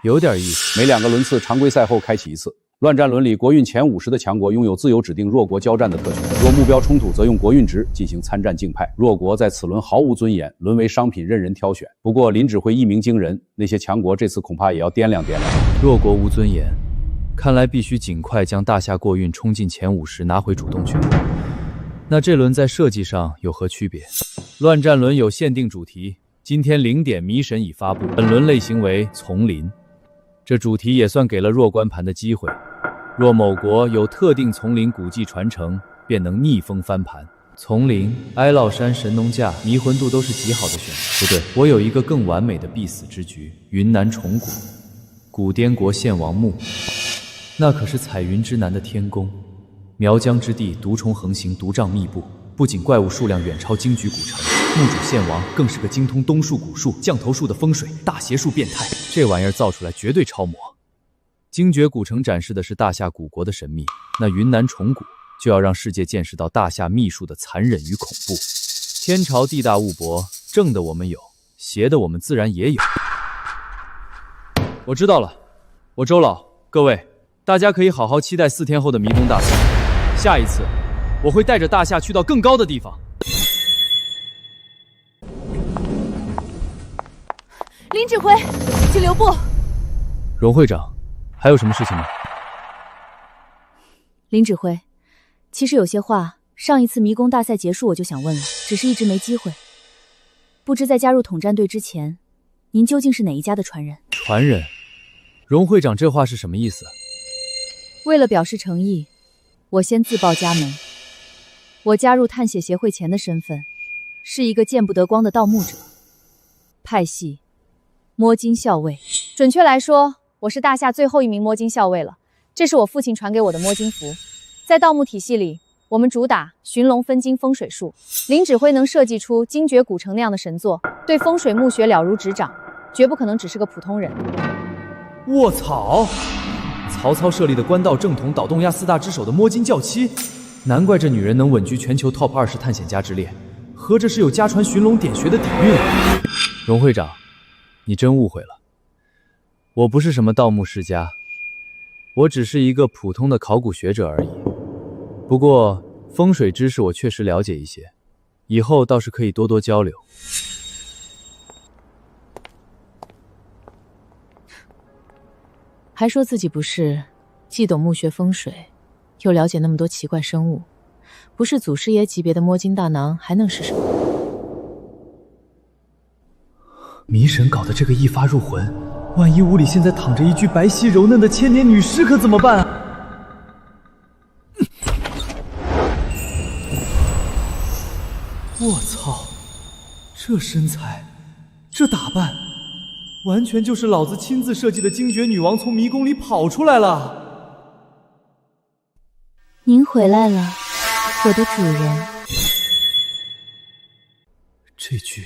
有点意思。每2个轮次常规赛后开启一次。乱战轮里，国运前50的强国拥有自由指定弱国交战的特权，若目标冲突，则用国运值进行参战竞派。弱国在此轮毫无尊严，沦为商品任人挑选。不过林指挥一鸣惊人，那些强国这次恐怕也要掂量掂量。弱国无尊严，看来必须尽快将大夏过运冲进前50，拿回主动权。那这轮在设计上有何区别？乱战轮有限定主题，今天0点迷神已发布，本轮类型为丛林。这主题也算给了弱关盘的机会，若某国有特定丛林古迹传承，便能逆风翻盘。丛林、哀烙山、神农架、迷魂渡都是极好的选择。不对，我有一个更完美的必死之局：云南虫谷，古滇国献王墓，那可是彩云之南的天宫。苗疆之地毒虫横行，毒瘴密布，不仅怪物数量远超精举古城，墓主献王更是个精通冬术、古术、降头术的风水大邪术变态。这玩意儿造出来绝对超模。精绝古城展示的是大夏古国的神秘，那云南虫谷就要让世界见识到大夏秘术的残忍与恐怖。天朝地大物博，正的我们有，邪的我们自然也有。我知道了，我周老，各位，大家可以好好期待4天后的迷宫大赛。下一次，我会带着大夏去到更高的地方。林指挥，请留步。荣会长，还有什么事情吗？林指挥，其实有些话，上一次迷宫大赛结束我就想问了，只是一直没机会。不知在加入统战队之前，您究竟是哪一家的传人？传人？荣会长这话是什么意思？为了表示诚意，我先自报家门。我加入探险协会前的身份，是一个见不得光的盗墓者，派系摸金校尉。准确来说，我是大夏最后一名摸金校尉了。这是我父亲传给我的摸金符。在盗墓体系里，我们主打寻龙分金风水术。林指挥能设计出精绝古城那样的神作，对风水墓穴了如指掌，绝不可能只是个普通人。卧槽！曹操设立的官道正统倒东亚4大之首的摸金教妻，难怪这女人能稳居全球 TOP 20探险家之列，合着是有家传寻龙点穴的底蕴。荣会长，你真误会了，我不是什么盗墓世家，我只是一个普通的考古学者而已。不过风水知识我确实了解一些，以后倒是可以多多交流。还说自己不是既懂墓穴风水，又了解那么多奇怪生物，不是祖师爷级别的摸金大囊还能是什么？迷神搞的这个一发入魂，万一屋里现在躺着一具白皙柔嫩的千年女尸，可怎么办啊？我操，这身材，这打扮，完全就是老子亲自设计的精绝女王从迷宫里跑出来了。您回来了，我的主人。这句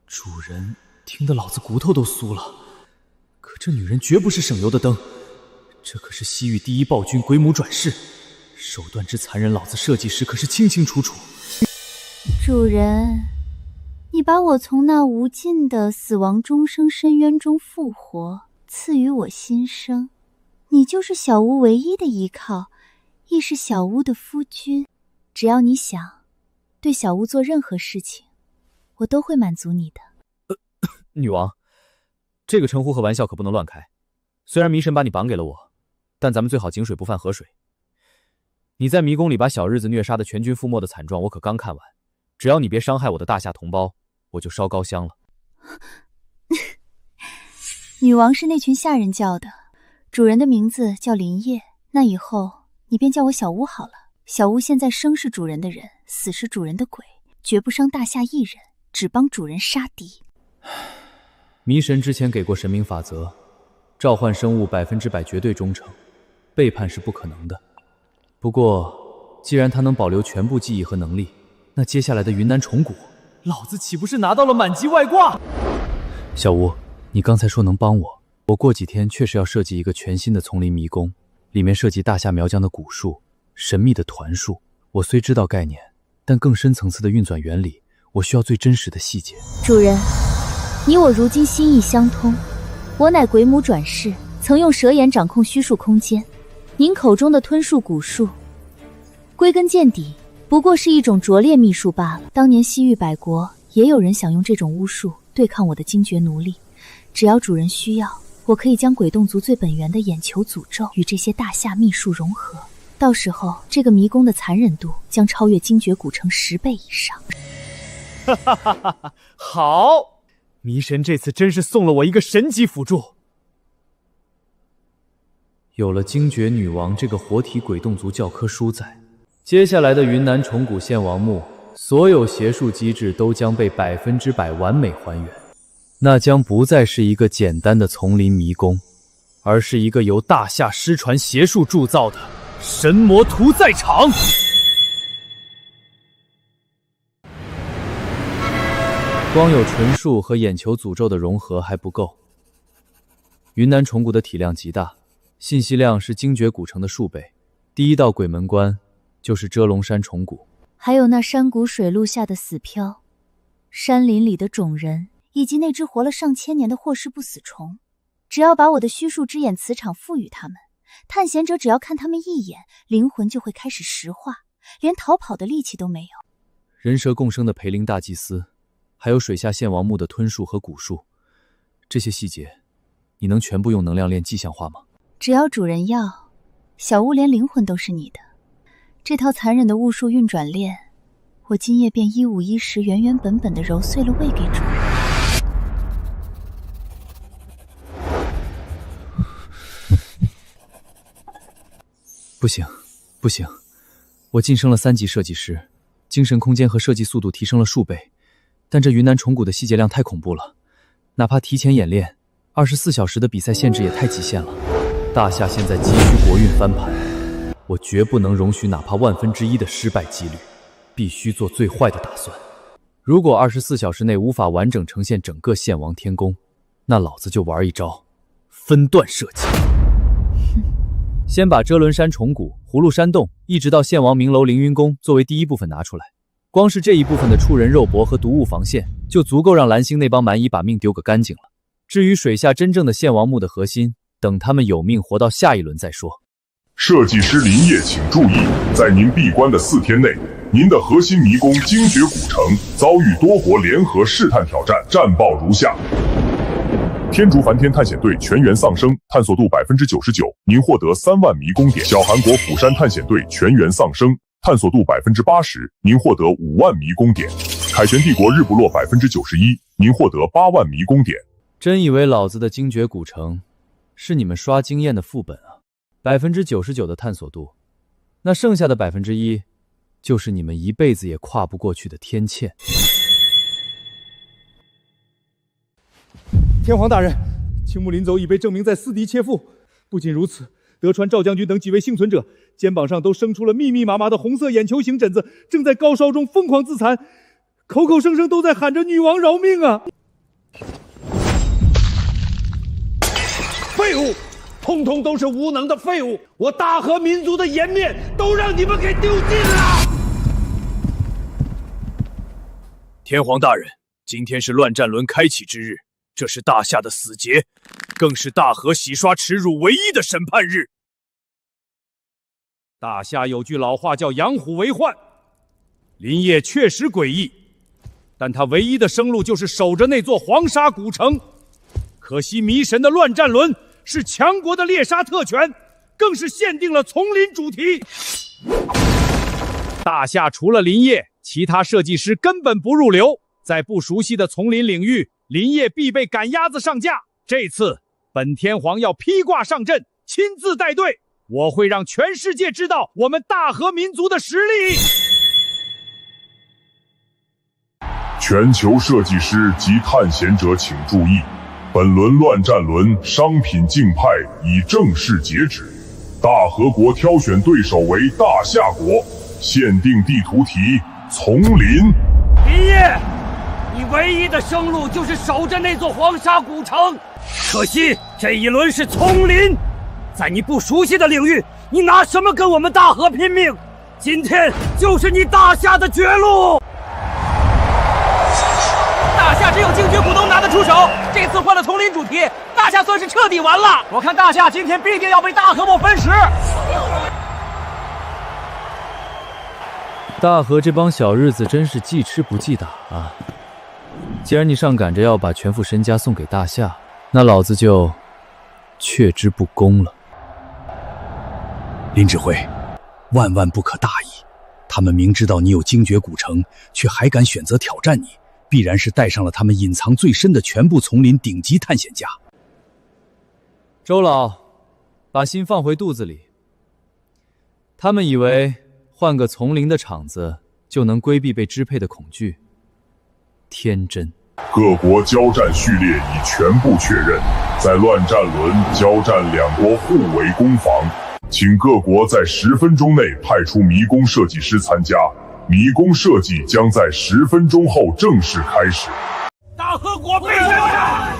主人听得老子骨头都酥了。可这女人绝不是省油的灯，这可是西域第一暴君鬼母转世，手段之残忍，老子设计时可是清清楚楚。主人，你把我从那无尽的死亡终生深渊中复活，赐予我新生。你就是小屋唯一的依靠，亦是小屋的夫君。只要你想对小屋做任何事情，我都会满足你的。女王，这个称呼和玩笑可不能乱开。虽然迷神把你绑给了我，但咱们最好井水不犯河水。你在迷宫里把小日子虐杀的全军覆没的惨状，我可刚看完。只要你别伤害我的大夏同胞，我就烧高香了。女王是那群下人叫的，主人的名字叫林业，那以后你便叫我小屋好了。小屋现在生是主人的人，死是主人的鬼，绝不伤大夏一人，只帮主人杀敌。迷神之前给过神明法则，召唤生物100%绝对忠诚，背叛是不可能的。不过，既然他能保留全部记忆和能力，那接下来的云南虫谷，老子岂不是拿到了满级外挂？小吴，你刚才说能帮我，我过几天确实要设计一个全新的丛林迷宫，里面涉及大夏苗疆的蛊术、神秘的团术。我虽知道概念，但更深层次的运转原理，我需要最真实的细节。主人，你我如今心意相通，我乃鬼母转世，曾用蛇眼掌控虚数空间。您口中的吞术蛊术，归根见底不过是一种拙劣秘术罢了。当年西域百国也有人想用这种巫术对抗我的精绝奴隶，只要主人需要，我可以将鬼洞族最本源的眼球诅咒与这些大夏秘术融合，到时候这个迷宫的残忍度将超越精绝古城10倍以上。哈哈哈哈哈！好，迷神这次真是送了我一个神级辅助。有了精绝女王这个活体鬼洞族教科书在，接下来的云南虫谷献王墓，所有邪术机制都将被100%完美还原。那将不再是一个简单的丛林迷宫，而是一个由大夏失传邪术铸造的神魔屠宰场。光有纯术和眼球诅咒的融合还不够。云南虫谷的体量极大，信息量是精绝古城的数倍。第一道鬼门关就是遮龙山虫谷，还有那山谷水路下的死漂，山林里的种人，以及那只活了上千年的霍氏不死虫。只要把我的虚数之眼磁场赋予他们，探险者只要看他们一眼，灵魂就会开始石化，连逃跑的力气都没有。人蛇共生的培灵大祭司，还有水下献王墓的吞术和蛊术，这些细节你能全部用能量链迹象化吗？只要主人要，小屋连灵魂都是你的。这套残忍的巫术运转链，我今夜便1510原原本本的揉碎了喂给主人。不行，不行，我晋升了3级设计师，精神空间和设计速度提升了数倍，但这云南虫谷的细节量太恐怖了，哪怕提前演练，24小时的比赛限制也太极限了。大夏现在急需国运翻盘，我绝不能容许哪怕1/1000的失败几率，必须做最坏的打算。如果24小时内无法完整呈现整个献王天宫，那老子就玩一招分段设计。先把遮伦山虫谷、葫芦山洞一直到献王明楼凌云宫作为第一部分拿出来，光是这一部分的触人肉搏和毒物防线就足够让蓝星那帮蛮夷把命丢个干净了。至于水下真正的献王墓的核心，等他们有命活到下一轮再说。设计师林业请注意，在您闭关的4天内，您的核心迷宫精绝古城遭遇多国联合试探挑战，战报如下：天竺梵天探险队全员丧生，探索度99%，您获得3万迷宫点；小韩国釜山探险队全员丧生，探索度80%，您获得5万迷宫点；凯旋帝国日不落91%，您获得8万迷宫点。真以为老子的精绝古城是你们刷经验的副本啊？99%的探索度，那剩下的1%，就是你们一辈子也跨不过去的天堑。天皇大人，青木临走已被证明在私敌切腹。不仅如此，德川赵将军等几位幸存者肩膀上都生出了密密麻麻的红色眼球形疹子，正在高烧中疯狂自残，口口声声都在喊着女王饶命啊！废物，通通都是无能的废物！我大和民族的颜面都让你们给丢尽了！天皇大人，今天是乱战轮开启之日，这是大夏的死劫，更是大河洗刷耻辱唯一的审判日。大夏有句老话叫养虎为患，林业确实诡异，但他唯一的生路就是守着那座黄沙古城。可惜迷神的乱战轮是强国的猎杀特权，更是限定了丛林主题。大夏除了林业，其他设计师根本不入流。在不熟悉的丛林领域，林业必备赶鸭子上架。这次本天皇要披挂上阵，亲自带队，我会让全世界知道我们大和民族的实力。全球设计师及探险者请注意，本轮乱战轮商品竞派已正式截止。大和国挑选对手为大夏国，限定地图题丛林。林业，你唯一的生路就是守着那座黄沙古城，可惜这一轮是丛林，在你不熟悉的领域，你拿什么跟我们大和拼命？今天就是你大夏的绝路。大夏只有精绝古能拿得出手，这次换了丛林主题，大夏算是彻底完了。我看大夏今天必定要被大和我分食。大和这帮小日子真是记吃不记打啊！既然你上赶着要把全副身家送给大夏，那老子就却之不恭了。林指挥，万万不可大意！他们明知道你有精绝古城，却还敢选择挑战你，必然是带上了他们隐藏最深的全部丛林顶级探险家。周老，把心放回肚子里。他们以为换个丛林的场子就能规避被支配的恐惧，天真。各国交战序列已全部确认，在乱战轮交战两国互为攻防，请各国在10分钟内派出迷宫设计师参加，迷宫设计将在10分钟后正式开始。大和国被杀！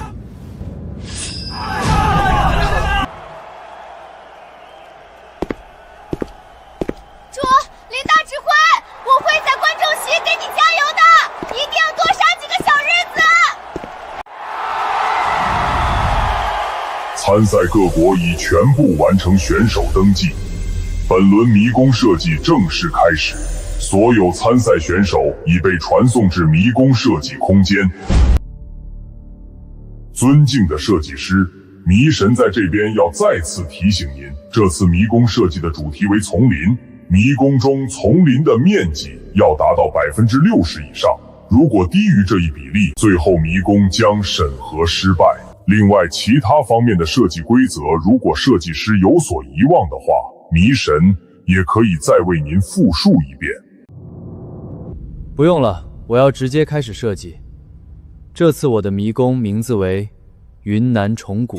主，林大指挥，我会在观众席给你加油的，一定要多杀几个小日子。参赛各国已全部完成选手登记，本轮迷宫设计正式开始，所有参赛选手已被传送至迷宫设计空间。尊敬的设计师，迷神在这边要再次提醒您，这次迷宫设计的主题为丛林，迷宫中丛林的面积要达到60%以上，如果低于这一比例，最后迷宫将审核失败。另外，其他方面的设计规则，如果设计师有所遗忘的话，迷神也可以再为您复述一遍。不用了，我要直接开始设计。这次我的迷宫名字为云南虫谷。